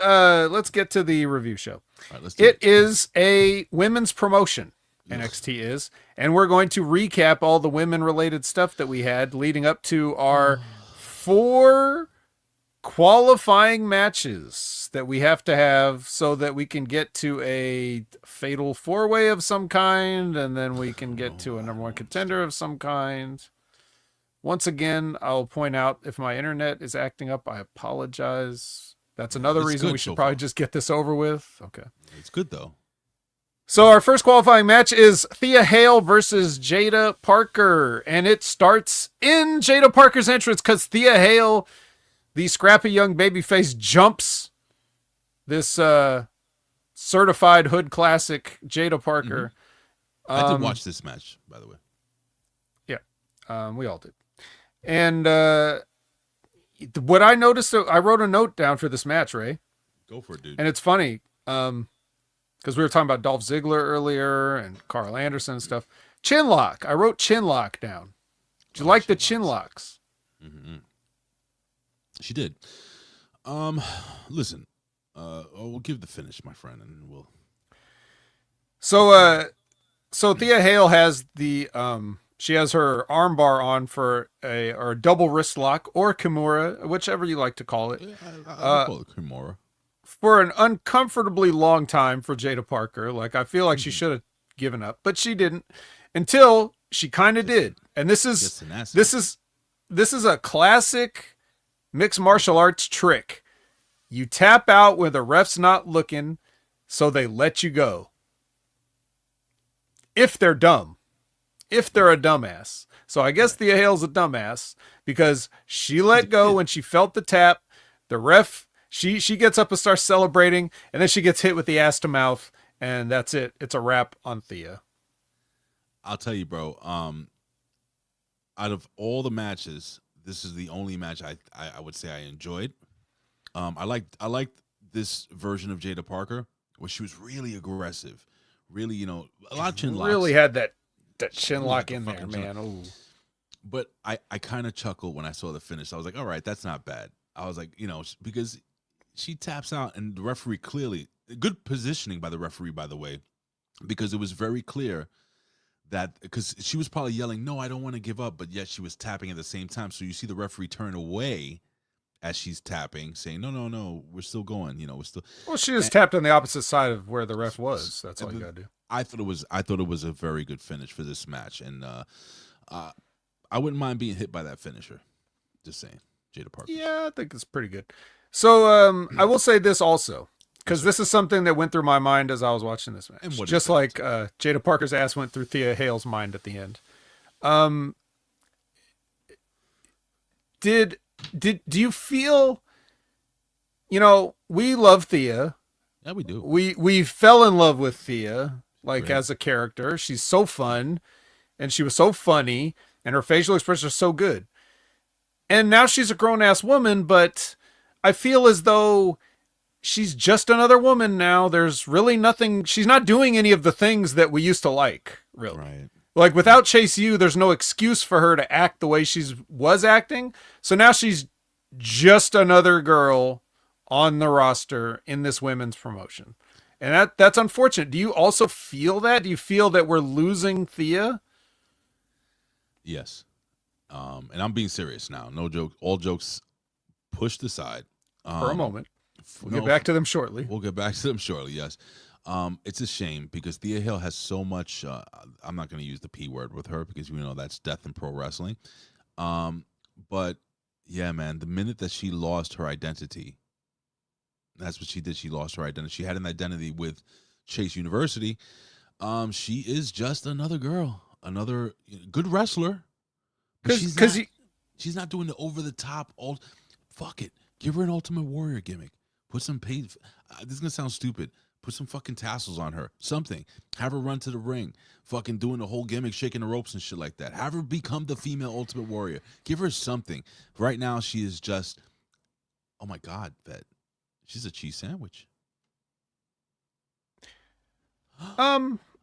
get to the review show. All right, let's do It is a women's promotion. NXT is, and we're going to recap all the women related stuff that we had leading up to our 4 qualifying matches that we have to have so that we can get to a fatal 4-way of some kind, and then we can get to a number 1 contender of some kind. Once again, I'll point out if my internet is acting up, I apologize. That's another reason we should probably just get this over with. Okay. It's good though. So our first qualifying match is Thea Hale versus Jaida Parker, and it starts in Jaida Parker's entrance because Thea Hale, the scrappy young babyface, jumps this certified hood classic Jaida Parker. I did watch this match, by the way. Yeah, we all did. And what I noticed, I wrote a note down for this match, Ray. Go for it, dude. And it's funny. Because we were talking about Dolph Ziggler earlier and Carl Anderson and stuff. Chin lock. I wrote chin lock down. Did you like the chin locks? Mm-hmm. She did. Listen, we'll give the finish, my friend, and we'll. So Thea Hale has the she has her armbar on for a double wrist lock or Kimura, whichever you like to call it. I'll call it Kimura. For an uncomfortably long time for Jaida Parker. Like, I feel like she should have given up, but she didn't until she kind of did. And this is a classic mixed martial arts trick. You tap out when the ref's not looking, so they let you go. If they're dumb. If they're a dumbass. So I guess Thea Hale's a dumbass because she let go when she felt the tap. The ref, she gets up and starts celebrating, and then she gets hit with the ass to mouth, and that's it. It's a wrap on Thea. I'll tell you, bro. Out of all the matches, this is the only match I would say I enjoyed. I liked this version of Jaida Parker where she was really aggressive, really, a lot of chin locks. Really had that chin lock in there, man. Oh. But I kind of chuckled when I saw the finish. I was like, all right, that's not bad. I was like, because she taps out, and the referee clearly, good positioning by the referee, by the way, because it was very clear that, because she was probably yelling, no, I don't want to give up, but yet she was tapping at the same time. So you see the referee turn away as she's tapping, saying, no, we're still going, we're still. Well, she just tapped on the opposite side of where the ref was. That's all you got to do. I thought it was a very good finish for this match, and I wouldn't mind being hit by that finisher. Just saying, Jaida Parker. Yeah, I think it's pretty good. So I will say this also, because this is something that went through my mind as I was watching this match. Just like Jaida Parker's ass went through Thea Hale's mind at the end. Do you feel, we love Thea. Yeah, we do. We fell in love with Thea, as a character. She's so fun, and she was so funny, and her facial expressions are so good. And now she's a grown-ass woman, but I feel as though she's just another woman now. There's really nothing. She's not doing any of the things that we used to like, really. Right. Like, without Chase U, there's no excuse for her to act the way she was acting. So now she's just another girl on the roster in this women's promotion. And that's unfortunate. Do you also feel that? Do you feel that we're losing Thea? Yes. And I'm being serious now. No joke. All jokes pushed aside. For a moment. We'll get back to them shortly. We'll get back to them shortly, yes. It's a shame because Thea Hale has so much. I'm not going to use the P word with her because we know that's death in pro wrestling. But yeah, man, the minute that she lost her identity, that's what she did. She lost her identity. She had an identity with Chase University. She is just another girl, another good wrestler. She's not doing the over the top. Fuck it, give her an Ultimate Warrior gimmick. Put some paid. This is gonna sound stupid. Put some fucking tassels on her. Something. Have her run to the ring. Fucking doing the whole gimmick, shaking the ropes and shit like that. Have her become the female Ultimate Warrior. Give her something. Right now, she is just. Oh my God, Vet. She's a cheese sandwich.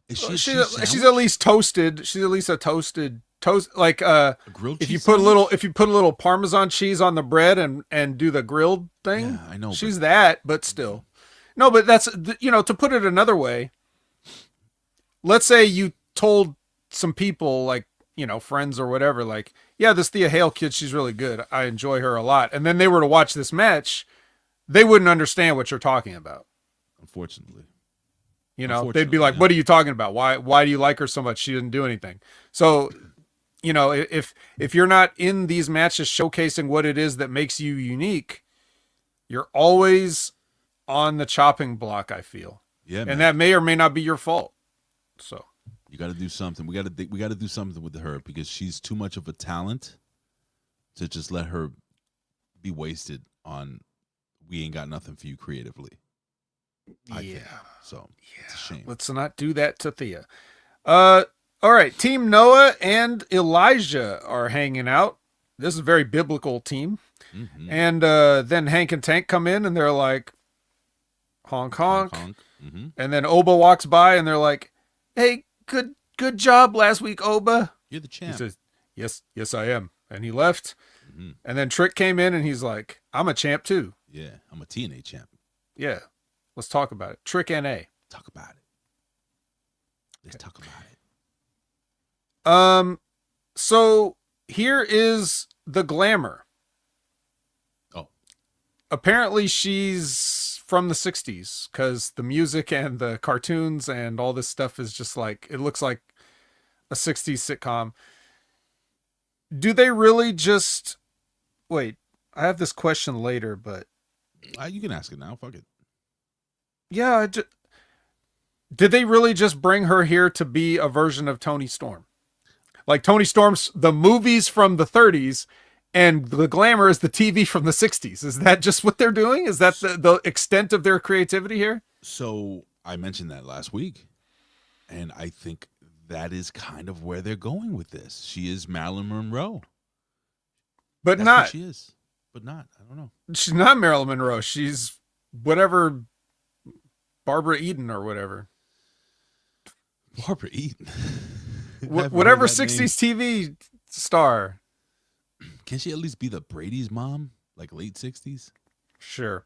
Is she she's at least toasted. She's at least a toasted toast. Like a grilled cheese. If you put a little Parmesan cheese on the bread and do the grilled thing. Yeah, I know. She's that, but still. No, but that's, to put it another way, let's say you told some people, like, friends or whatever, like, yeah, this Thea Hale kid, she's really good. I enjoy her a lot. And then they were to watch this match, they wouldn't understand what you're talking about. Unfortunately. They'd be like, what are you talking about? Why do you like her so much? She didn't do anything. So, if you're not in these matches showcasing what it is that makes you unique, you're always on the chopping block, I feel. Yeah, man. And that may or may not be your fault. So you got to do something. We got to do something with her because she's too much of a talent to just let her be wasted on. We ain't got nothing for you creatively. I think. So it's a shame. Let's not do that to Thea. All right, Team Noah and Elijah are hanging out. This is a very biblical team. Mm-hmm. And then Hank and Tank come in and they're like, honk, honk. Honk. Mm-hmm. And then Oba walks by and they're like, hey, good job last week, Oba. You're the champ. He says, yes, I am. And he left. Mm-hmm. And then Trick came in and he's like, I'm a champ too. Yeah, I'm a TNA champ. Yeah, let's talk about it. Trick NA. Talk about it. Let's talk about it. So here is the glamour. Oh. Apparently she's from the 60s because the music and the cartoons and all this stuff is just like, it looks like a 60s sitcom. Do they really just... Wait, I have this question later, but... You can ask it now. Fuck it. Yeah, did they really just bring her here to be a version of Toni Storm? Like Toni Storm's the movies from the 30s and the glamour is the TV from the 60s. Is that just what they're doing? Is that the extent of their creativity here? So I mentioned that last week, and I think that is kind of where they're going with this. She is Marilyn Monroe. But That's not. what she is. But not. I don't know. She's not Marilyn Monroe. She's whatever, Barbara Eden or whatever. Barbara Eden. Whatever 60s TV star. Can she at least be the Brady's mom? Like late 60s? Sure.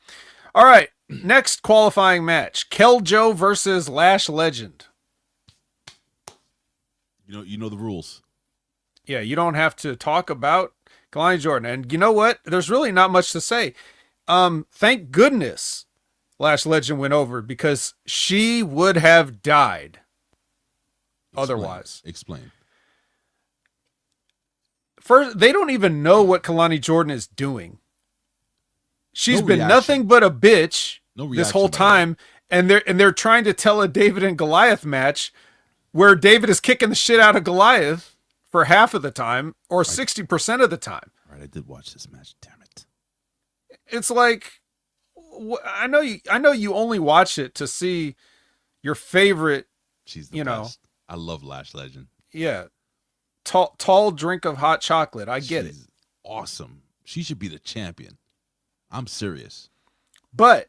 All right. Next qualifying match. Keljo versus Lash Legend. You know the rules. Yeah, you don't have to talk about Kelani Jordynne. And you know what? There's really not much to say. Thank goodness Lash Legend went over because she would have died otherwise. Explain. First, they don't even know what Kelani Jordynne is doing. She's been reaction. nothing but a bitch No this whole reaction, time, and they're trying to tell a David and Goliath match where David is kicking the shit out of Goliath for half of the time or 60% of the time. All right, I did watch this match. Damn it! It's like I know you only watch it to see your favorite. She's the best. I love Lash Legend. Yeah, tall drink of hot chocolate. I get it. Awesome. She should be the champion. I'm serious. But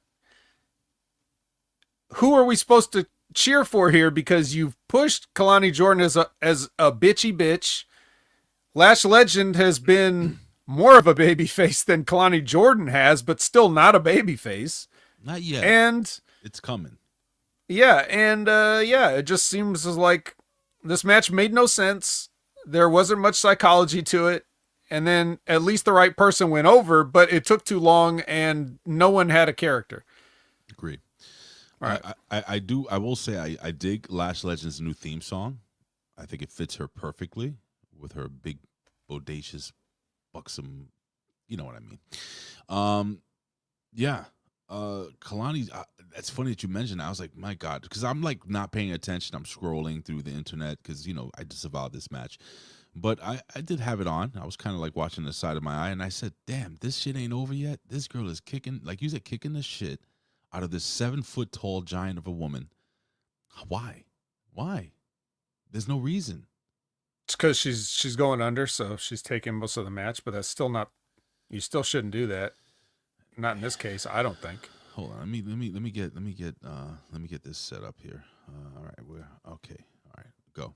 who are we supposed to cheer for here? Because you've pushed Kelani Jordynne as a bitchy bitch. Lash Legend has been more of a baby face than Kelani Jordynne has, but still not a baby face. Not yet. And it's coming. Yeah, and it just seems like this match made no sense. There wasn't much psychology to it. And then at least the right person went over, but it took too long and no one had a character. Agree. All right. I will say I dig Lash Legend's new theme song. I think it fits her perfectly with her big, bodacious, buxom, you know what I mean. Yeah. Kelani, that's funny that you mentioned that. I was like, my God, because I'm like not paying attention. I'm scrolling through the internet because, I disavowed this match. But I did have it on. I was kind of like watching the side of my eye, and I said, damn, this shit ain't over yet. This girl is kicking, like you said, kicking the shit out of this 7-foot tall giant of a woman. Why? There's no reason. It's because she's going under, so she's taking most of the match, but that's still not, you still shouldn't do that. Not in this case, I don't think. Hold on, let me get this set up here. All right, we're okay. All right, go.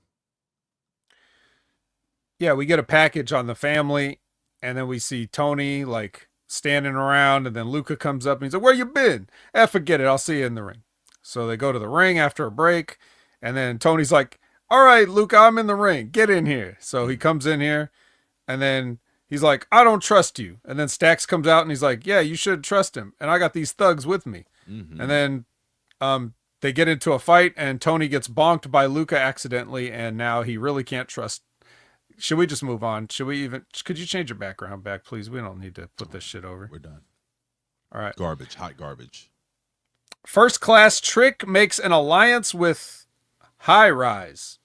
Yeah, we get a package on the family, and then we see Tony like standing around, and then Luca comes up and he's like, "Where you been?" Forget it, I'll see you in the ring. So they go to the ring after a break, and then Tony's like, all right, Luca, I'm in the ring. Get in here. So he comes in here, and then he's like, I don't trust you. And then Stax comes out, and he's like, yeah, you should trust him. And I got these thugs with me. Mm-hmm. And then they get into a fight, and Tony gets bonked by Luca accidentally, and now he really can't trust. Should we just move on? Could you change your background back, please? We don't need to put this shit over. We're done. All right. Garbage. Hot garbage. First Class Trick makes an alliance with High Rise.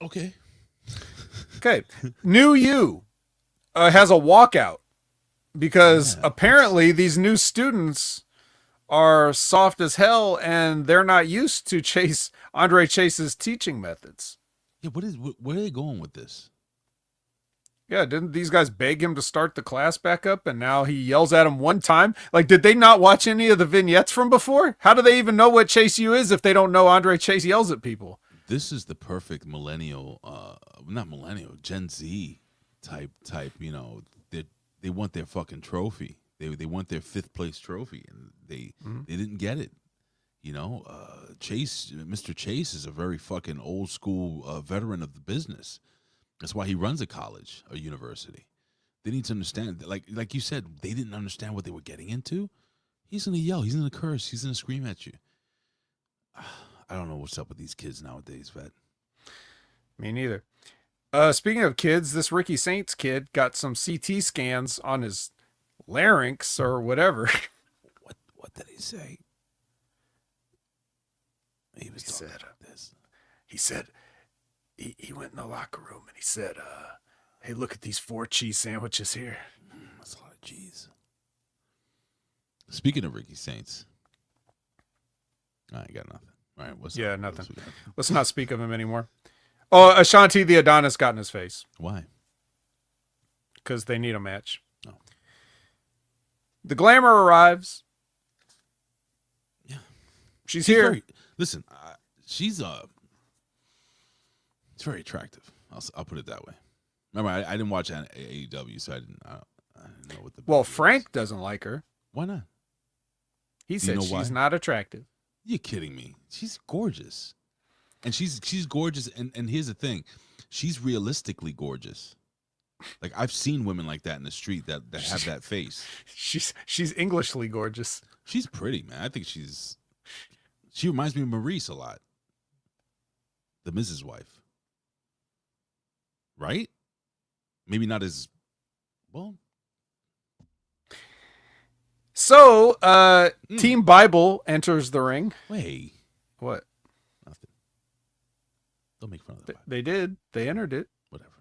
Okay. Okay. New You has a walkout because apparently these new students are soft as hell and they're not used to Andre Chase's teaching methods. Yeah, where are they going with this? Yeah, didn't these guys beg him to start the class back up and now he yells at him one time? Like, did they not watch any of the vignettes from before? How do they even know what Chase U is if they don't know Andre Chase yells at people? This is the perfect millennial, not millennial, Gen Z type, they want their fucking trophy. They want their 5th place trophy, and they didn't get it. Chase, Mr. Chase is a very fucking old school veteran of the business. That's why he runs a college, a university. They need to understand, like you said, they didn't understand what they were getting into. He's gonna yell, he's gonna curse, he's gonna scream at you. I don't know what's up with these kids nowadays, Vet. Me neither. Speaking of kids, this Ricky Saints kid got some CT scans on his larynx or whatever. What did he say? He said this. He said he went in the locker room and he said, hey, look at these 4 cheese sandwiches here. That's a lot of cheese. Speaking of Ricky Saints, I ain't got nothing. All right, nothing. Let's not speak of him anymore. Oh, Ashanti the Adonis got in his face. Why? Because they need a match. Oh. The Glamour arrives. Yeah. She's here. Listen, she's very attractive. I'll put it that way. Remember, I didn't watch AEW, so I didn't know what the. Well, Frank doesn't like her. Why not? He said she's not attractive. You're kidding me. She's gorgeous. And she's gorgeous. And here's the thing. She's realistically gorgeous. Like, I've seen women like that in the street that have that face. She's Englishly gorgeous. She's pretty, man. I think she reminds me of Maurice a lot. The Mrs. Wife. Right? Maybe not as well. So, Team Bible enters the ring. Wait. What? Nothing. Don't make fun of the Bible. They did. They entered it. Whatever.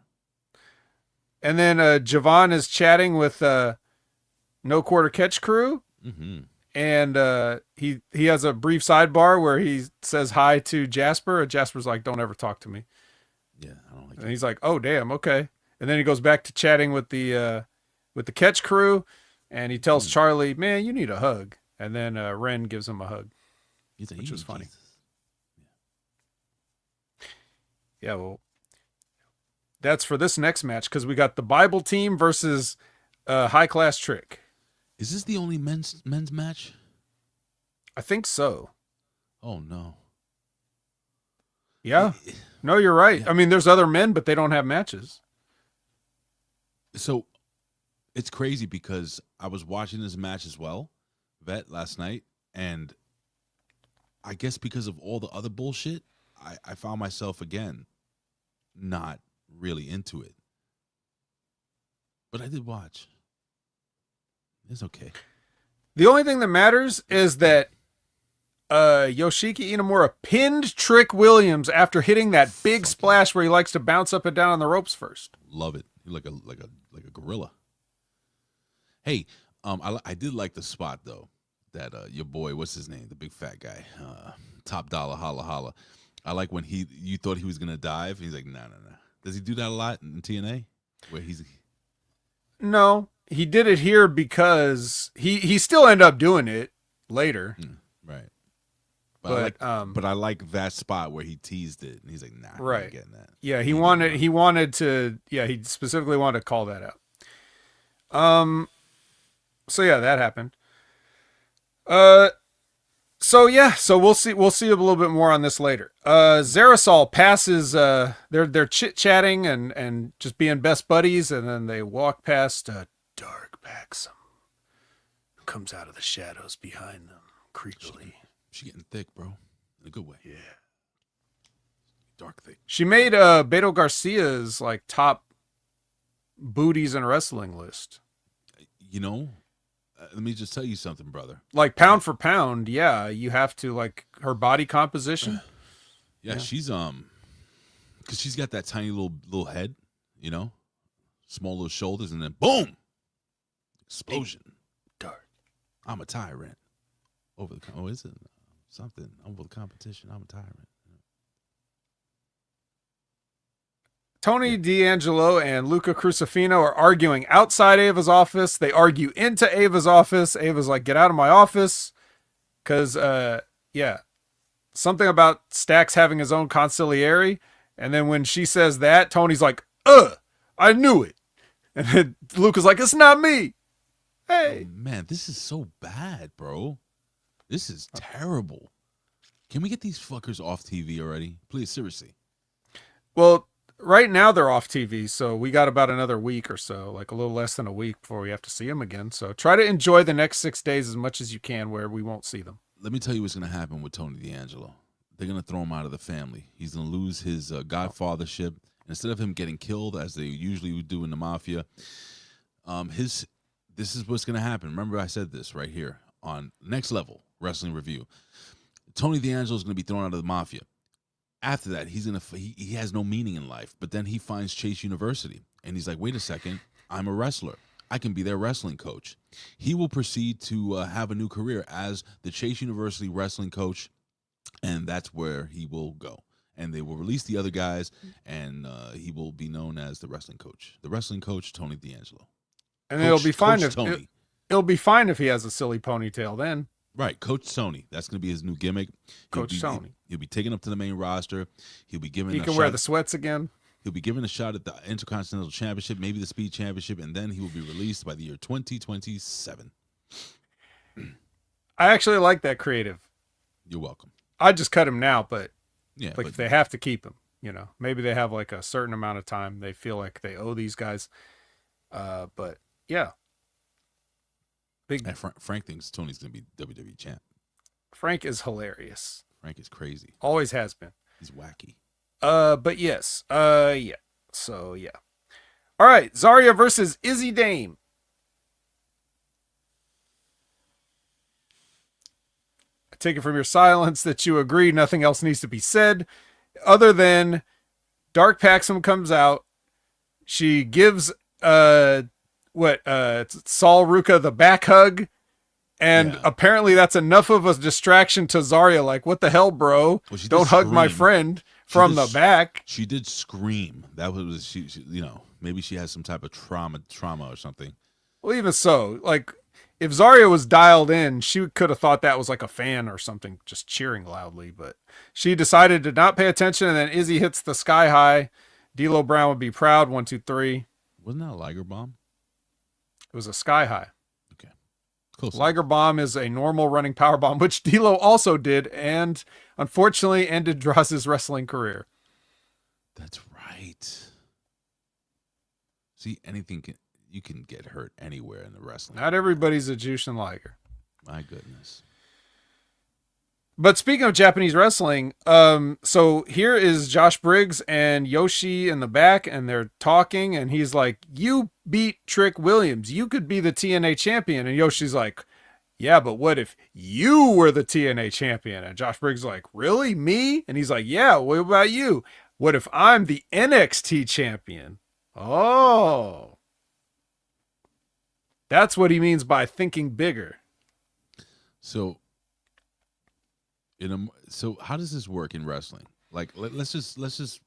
And then Javon is chatting with No Quarter Catch Crew. Mm-hmm. And he has a brief sidebar where he says hi to Jasper. And Jasper's like, don't ever talk to me. Yeah, I don't like And he's like, oh, damn, okay. And then he goes back to chatting with the Catch Crew. And he tells Charlie, man, you need a hug. And then Ren gives him a hug, which was funny. Yeah, well, that's for this next match because we got the Bible team versus High Class Trick. Is this the only men's match? I think so. Oh, no. Yeah. No, you're right. Yeah. I mean, there's other men, but they don't have matches. So it's crazy because I was watching this match as well, Vet, last night, and I guess because of all the other bullshit, I found myself again not really into it. But I did watch. It's okay. The only thing that matters is that Yoshiki Inamura pinned Trick Williams after hitting that big splash where he likes to bounce up and down on the ropes first. Love it. Like a gorilla. Hey, I did like the spot though that your boy, what's his name, the big fat guy, Top Dollar Holla Holla. I like when you thought he was gonna dive. And he's like, no. Does he do that a lot in TNA? Where he's no, he did it here because he still ended up doing it later. Right. But I like that spot where he teased it and he's like, nah, right. I'm not getting that. Yeah, he wanted to he specifically wanted to call that out. So yeah, that happened. So yeah, so we'll see a little bit more on this later. Zarisol passes they're chit-chatting and just being best buddies, and then they walk past Dark Maxim, who comes out of the shadows behind them creepily. She getting thick, bro. In a good way. Yeah. Dark thick. She made Beto Garcia's like top booties in wrestling list. You know, let me just tell you something, brother. Like pound for pound, yeah, you have to like her body composition. Yeah, she's because she's got that tiny little head, you know, small little shoulders, and then boom, explosion. Dark. I'm a tyrant. Is it something? Over the competition, I'm a tyrant. Tony D'Angelo and Luca Crucifino are arguing outside Ava's office. They argue into Ava's office. Ava's like, get out of my office. Because, something about Stax having his own consigliere. And then when she says that, Tony's like, I knew it. And then Luca's like, it's not me. Hey. Oh, man, this is so bad, bro. This is terrible. Can we get these fuckers off TV already? Please, seriously. Well, right now they're off TV, so we got about another week or so, like a little less than a week before we have to see them again. So try to enjoy the next 6 days as much as you can where we won't see them. Let me tell you what's going to happen with Tony D'Angelo. They're going to throw him out of the family. He's going to lose his godfathership. Instead of him getting killed, as they usually would do in the mafia, this is what's going to happen. Remember I said this right here on Next Level Wrestling Review. Tony D'Angelo is going to be thrown out of the mafia. After that, he has no meaning in life. But then he finds Chase University, and he's like, wait a second, I'm a wrestler. I can be their wrestling coach. He will proceed to have a new career as the Chase University wrestling coach, and that's where he will go. And they will release the other guys, and he will be known as the wrestling coach. The wrestling coach, Tony D'Angelo. And it'll be fine it'll be fine if he has a silly ponytail then. Right, Coach Sony. That's going to be his new gimmick. Sony. He'll be taken up to the main roster. He'll be given. He can wear the sweats again. He'll be given a shot at the Intercontinental Championship, maybe the Speed Championship, and then he will be released by the year 2027. I actually like that creative. You're welcome. I'd just cut him now, but yeah, like if they have to keep him, maybe they have like a certain amount of time they feel like they owe these guys. But yeah. Frank thinks Tony's going to be WWE champ. Frank is hilarious. Frank is crazy. Always has been. He's wacky. But yes. Yeah. So yeah. All right. Zaria versus Izzi Dame. I take it from your silence that you agree nothing else needs to be said other than Dark Maxim comes out. She gives Saul Ruka the back hug, and apparently that's enough of a distraction to Zaria. Like, what the hell, bro? Well, don't hug my friend from the back. She did scream. That was she maybe she has some type of trauma or something. Well, even so, like if Zaria was dialed in, she could have thought that was like a fan or something just cheering loudly, but she decided to not pay attention, and then Izzi hits the sky high. D'Lo Brown would be proud. 1, 2, 3. Wasn't that a Liger bomb? It was a sky high. Okay. Close. Liger bomb is a normal running power bomb, which D'Lo also did, and unfortunately ended Dross's wrestling career. That's right. See, you can get hurt anywhere in the wrestling. Not everybody's a Jushin Liger. My goodness. But speaking of Japanese wrestling, so here is Josh Briggs and Yoshi in the back, and they're talking, and he's like, you beat Trick Williams. You could be the TNA champion. And Yoshi's like, yeah, but what if you were the TNA champion? And Josh Briggs is like, really? Me? And he's like, yeah, what about you? What if I'm the NXT champion? Oh. That's what he means by thinking bigger. So how does this work in wrestling? Like, let's just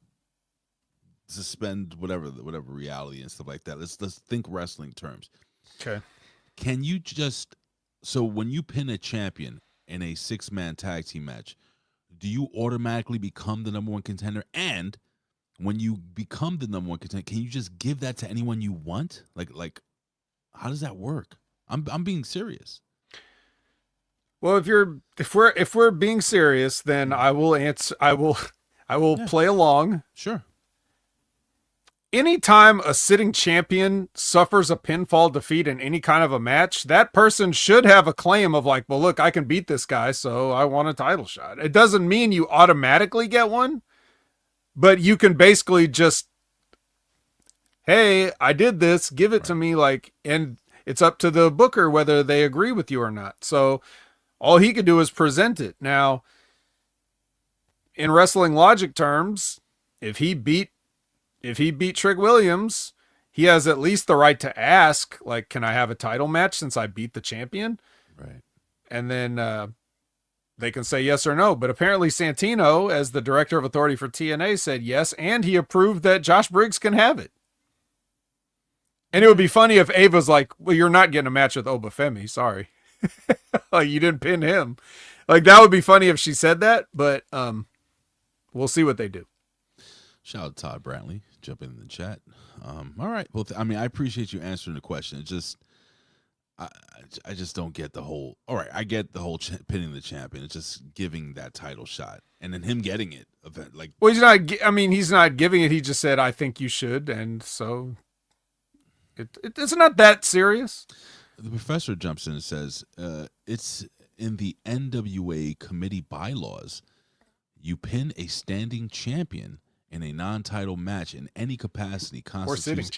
suspend whatever reality and stuff like that. Let's think wrestling terms. Okay. Can you so when you pin a champion in a 6-man tag team match, do you automatically become the number one contender? And when you become the number one contender, can you just give that to anyone you want? Like how does that work? I'm being serious. Well, if we're being serious, then I will answer. I will play along. Sure. Anytime a sitting champion suffers a pinfall defeat in any kind of a match, that person should have a claim of like, well, look, I can beat this guy, so I want a title shot. It doesn't mean you automatically get one, but you can basically just, hey, I did this, give it to me, like, and it's up to the booker whether they agree with you or not. So all he could do is present it. Now, in wrestling logic terms, if he beat Trick Williams, he has at least the right to ask, like, can I have a title match since I beat the champion? Right. And then they can say yes or no. But apparently Santino, as the director of authority for TNA, said yes, and he approved that Josh Briggs can have it. And it would be funny if Ava's like, well, you're not getting a match with Obafemi. Sorry. Like, you didn't pin him. Like, that would be funny if she said that, but we'll see what they do. Shout out to Todd Brantley jumping in the chat. All right. Well, I appreciate you answering the question. It just, I just don't get the whole. All right, I get the whole pinning the champion. It's just giving that title shot and then him getting it. Like, well, he's not. I mean, he's not giving it. He just said, "I think you should," and so it's not that serious. The professor jumps in and says, "It's in the NWA committee bylaws. You pin a standing champion in a non-title match in any capacity constitutes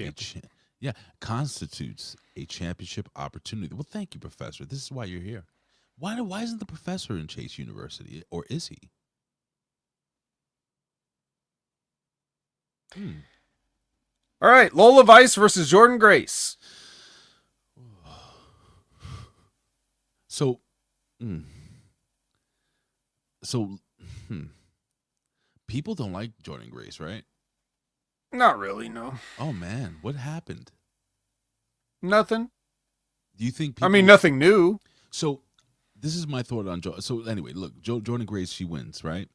constitutes a championship opportunity." Well, thank you, Professor. This is why you're here. Why isn't the professor in Chase University, or is he? All right, Lola Vice versus Jordynne Grace. So, people don't like Jordynne Grace, right? Not really, no. Oh man, what happened? Nothing. Do you think? I mean, nothing new. So, this is my thought on. So anyway, look, Jordynne Grace, she wins, right?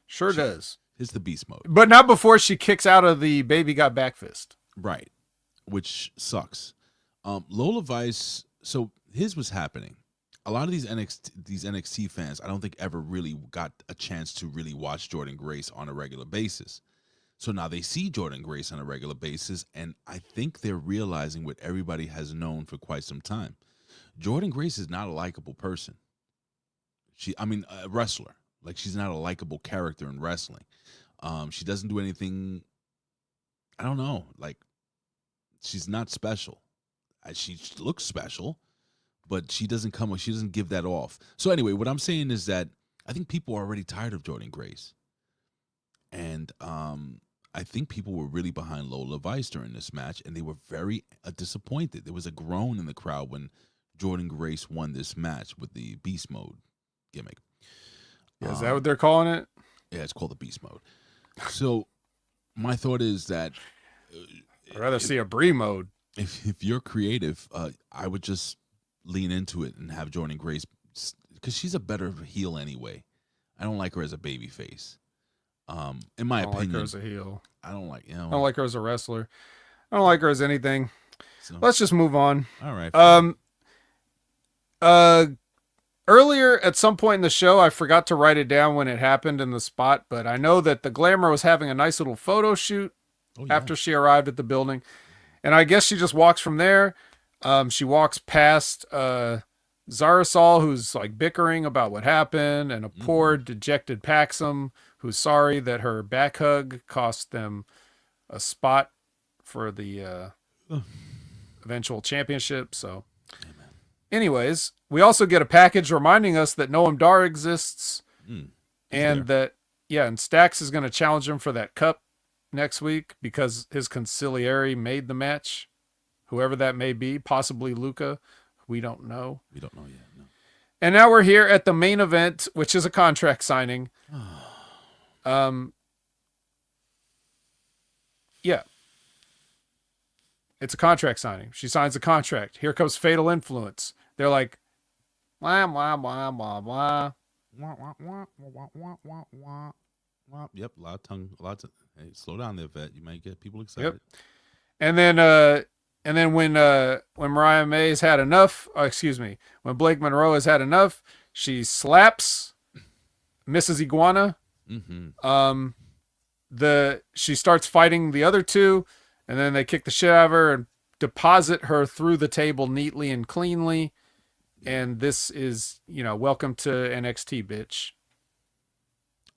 Sure does. It's the beast mode, but not before she kicks out of the baby got back fist, right? Which sucks. Lola Vice. So his was happening. A lot of these NXT fans, I don't think ever really got a chance to really watch Jordynne Grace on a regular basis. So now they see Jordynne Grace on a regular basis, and I think they're realizing what everybody has known for quite some time. Jordynne Grace is not a likable person. A wrestler. Like, she's not a likable character in wrestling. She doesn't do anything, I don't know, like, she's not special. She looks special, but she doesn't give that off. So anyway, what I'm saying is that I think people are already tired of Jordynne Grace. And I think people were really behind Lola Vice during this match, and they were very disappointed. There was a groan in the crowd when Jordynne Grace won this match with the beast mode gimmick. Yeah, is that what they're calling it? Yeah, it's called the beast mode. So my thought is that I'd rather see a Brie mode. If you're creative, I would just lean into it and have Jordynne Grace, because she's a better heel anyway. I don't like her as a baby face. In my opinion, I don't like her as a heel. I don't like her as a wrestler. I don't like her as anything. So, let's just move on. All right. Earlier at some point in the show, I forgot to write it down when it happened in the spot, but I know that the Glamour was having a nice little photo shoot after she arrived at the building. And I guess she just walks from there. She walks past Zarisol, who's like bickering about what happened, and a poor, dejected Paxum, who's sorry that her back hug cost them a spot for the eventual championship. So, anyways, we also get a package reminding us that Noam Dar exists, and that and Stax is going to challenge him for that cup next week because his consigliere made the match, whoever that may be, possibly Luca. We don't know. We don't know yet. No. And now we're here at the main event, which is a contract signing. Yeah. It's a contract signing. She signs a contract. Here comes Fatal Influence. They're like, blah, blah, blah, blah, blah. Yep, lots of. Hey, slow down there, vet. You might get people excited. Yep. And And then when Mariah May has had enough, when Blake Monroe has had enough, she slaps Mrs. Iguana. Mm-hmm. She starts fighting the other two, and then they kick the shit out of her and deposit her through the table neatly and cleanly. And this is, welcome to NXT, bitch.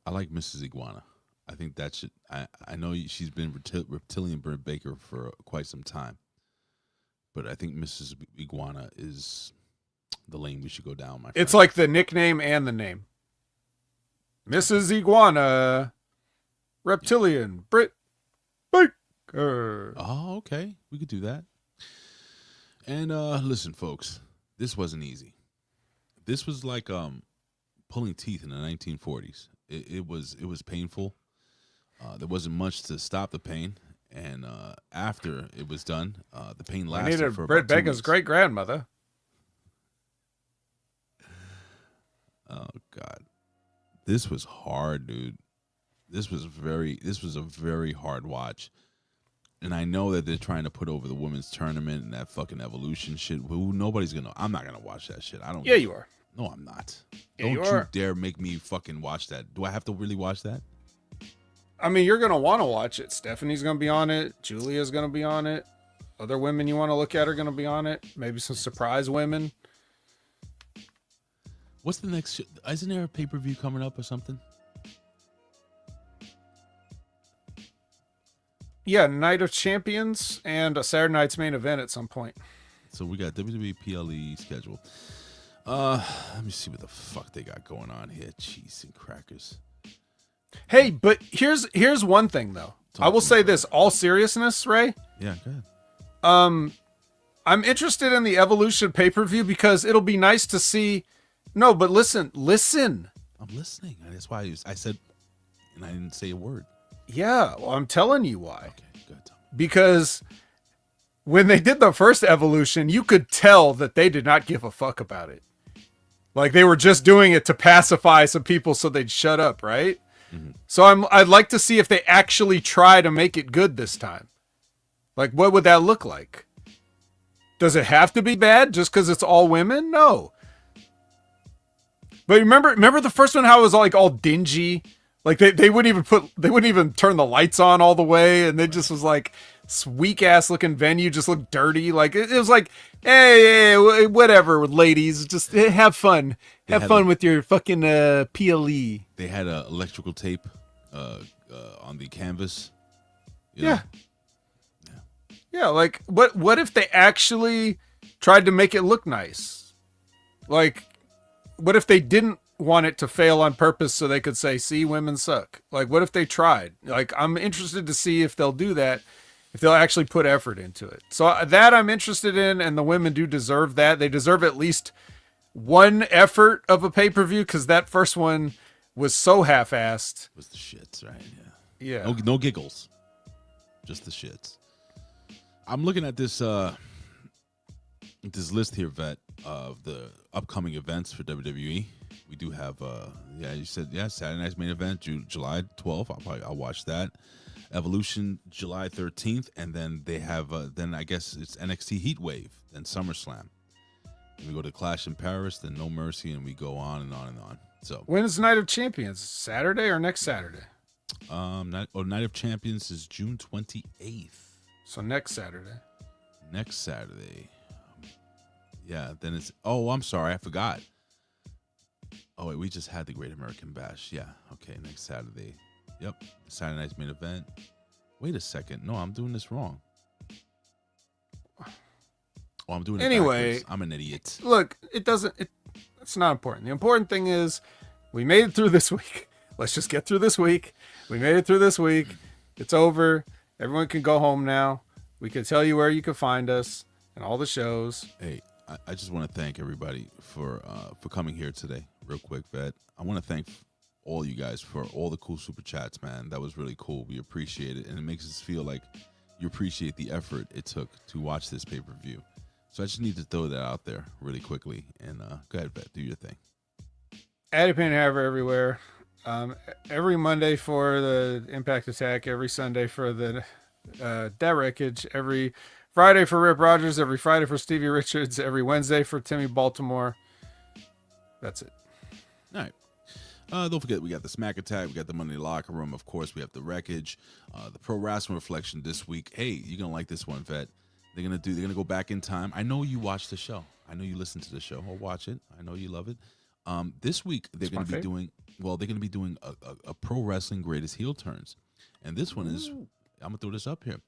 I like Mrs. Iguana. I think that should. I know she's been Reptilian Bird Baker for quite some time, but I think Mrs. Iguana is the lane we should go down. My friend. It's like the nickname and the name. Mrs. Iguana, Reptilian Brit Baker. Oh, okay, we could do that. And listen, folks, this wasn't easy. This was like pulling teeth in the 1940s. It was painful. There wasn't much to stop the pain, and after it was done, the pain lasted for Britt about 2 Baker's weeks. great grandmother. Oh God, this was hard, dude. This was a very hard watch, and I know that they're trying to put over the women's tournament and that fucking Evolution shit. Nobody's gonna. I'm not gonna watch that shit. I don't. Yeah, you are. No, I'm not. Yeah, Don't you you are. dare make me fucking watch that. Do I have to really watch that? I mean, you're going to want to watch it. Stephanie's going to be on it. Julia's going to be on it. Other women you want to look at are going to be on it. Maybe some surprise women. What's the next shit? Isn't there a pay-per-view coming up or something? Yeah, Night of Champions and a Saturday night's main event at some point. So we got WWE PLE scheduled. Let me see what the fuck they got going on here. Cheese and crackers. Hey, but here's one thing though. I will say this, all seriousness, Ray. Yeah, go ahead. I'm interested in the Evolution pay-per-view because it'll be nice to see. No, but listen. I'm listening. That's why I said, and I didn't say a word. Yeah, well, I'm telling you why. Okay, go ahead, tell me. Because when they did the first Evolution, you could tell that they did not give a fuck about it. Like they were just doing it to pacify some people so they'd shut up, right? Mm-hmm. So I'd like to see if they actually try to make it good this time. Like, what would that look like? Does it have to be bad just because it's all women? No. But remember the first one, how it was all dingy? Like they wouldn't even turn the lights on all the way, and they just was like this weak ass looking venue, just looked dirty. Like it was like, hey, whatever, ladies, just have fun, with your fucking PLE. They had electrical tape on the canvas. Yeah. Like what if they actually tried to make it look nice? Like, what if they didn't want it to fail on purpose so they could say, see, women suck? Like, what if they tried? Like, I'm interested to see if they'll do that, if they'll actually put effort into it. So that I'm interested in, and the women do deserve that. They deserve at least one effort of a pay-per-view, because that first one was so half-assed. Was the shits, right? Yeah. No giggles. Just the shits. I'm looking at this list here, Vet, of the upcoming events for WWE. We do have, you said, Saturday night's main event, July 12th. I'll watch that. Evolution, July 13th. And then they have, then I guess it's NXT Heatwave, then SummerSlam. And we go to Clash in Paris, then No Mercy, and we go on and on and on. So when is Night of Champions? Saturday or next Saturday? Night of Champions is June 28th. So next Saturday. Next Saturday. Yeah, then it's... Oh, I'm sorry. I forgot. Oh, wait. We just had the Great American Bash. Yeah. Okay, next Saturday. Yep. Saturday night's main event. Wait a second. No, I'm doing this wrong. Oh, I'm doing it anyway. Backwards. I'm an idiot. Look, it's not important. The important thing is we made it through this week. Let's just get through this week. We made it through this week. It's over. Everyone can go home now. We can tell you where you can find us and all the shows. Hey, I just want to thank everybody for coming here today. Real quick, Vet. I want to thank all you guys for all the cool super chats, man. That was really cool. We appreciate it, and it makes us feel like you appreciate the effort it took to watch this pay-per-view. So I just need to throw that out there really quickly. And go ahead, Vet. Do your thing. Addy Payne Haver everywhere. Every Monday for the Impact Attack. Every Sunday for the That Wreckage. Every Friday for Rip Rogers, every Friday for Stevie Richards, every Wednesday for Timmy Baltimore. That's it. All right. Don't forget, we got the Smack Attack, we got the Monday Locker Room, of course, we have the Wreckage, the Pro Wrestling Reflection this week. Hey, you're gonna like this one, Vet. They're gonna go back in time. I know you watch the show. I know you listen to the show or watch it. I know you love it. This week they're gonna be doing a Pro Wrestling Greatest Heel Turns, and this one is I'm gonna throw this up here.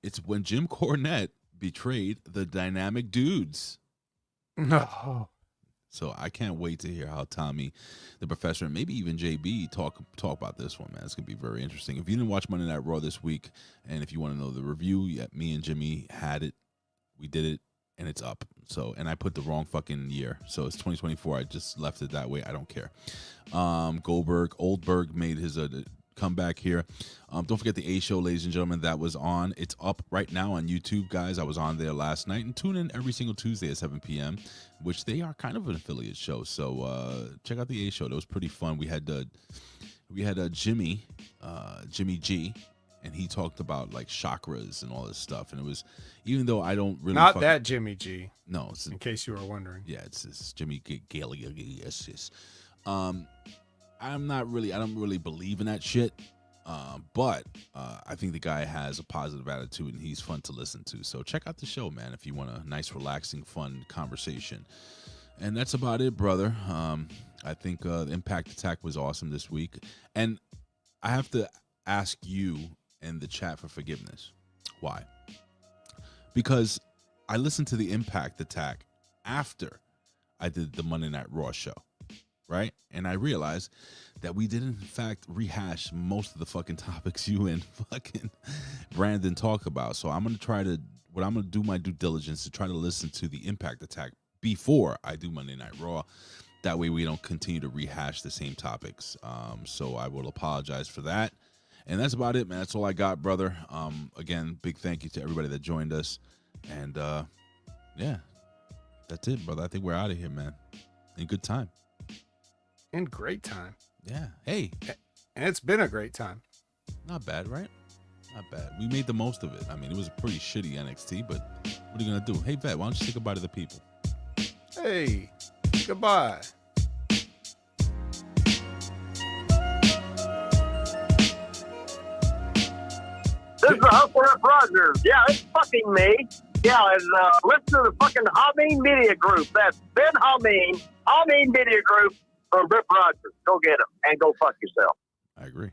It's when Jim Cornette betrayed the Dynamic Dudes. No. So I can't wait to hear how Tommy, the Professor, and maybe even JB talk about this one, man. It's going to be very interesting. If you didn't watch Monday Night Raw this week, and if you want to know the review, yeah, me and Jimmy had it. We did it, and it's up. So, and I put the wrong fucking year. So it's 2024. I just left it that way. I don't care. Oldberg made his comeback here. Don't forget the A Show, ladies and gentlemen. That was on. It's up right now on YouTube, guys. I was on there last night, and tune in every single Tuesday at 7 p.m., which they are kind of an affiliate show. So check out the A Show. That was pretty fun. We had Jimmy G, and he talked about like chakras and all this stuff. And it was, even though I don't really that Jimmy G. No, it's in case you were wondering. Yeah, it's Jimmy Galia. Yes. I don't really believe in that shit. But I think the guy has a positive attitude and he's fun to listen to. So check out the show, man, if you want a nice, relaxing, fun conversation. And that's about it, brother. I think the Impact Attack was awesome this week. And I have to ask you in the chat for forgiveness. Why? Because I listened to the Impact Attack after I did the Monday Night Raw show. Right? And I realized that we did, in fact, rehash most of the fucking topics you and fucking Brandon talk about. So I'm going to do my due diligence to try to listen to the Impact Attack before I do Monday Night Raw. That way we don't continue to rehash the same topics. So I will apologize for that. And that's about it, man. That's all I got, brother. Again, big thank you to everybody that joined us. And yeah, that's it, brother. I think we're out of here, man. In good time. In great time. Yeah. Hey. And it's been a great time. Not bad, right? Not bad. We made the most of it. I mean, it was a pretty shitty NXT, but what are you going to do? Hey, Vet, why don't you say goodbye to the people? Hey, goodbye. This is the Hustler Rip Rogers. Yeah, it's fucking me. Yeah, and listen to the fucking Hameen Media Group. That's Ben Hameen Media Group from Rip Rogers. Go get him and go fuck yourself. I agree.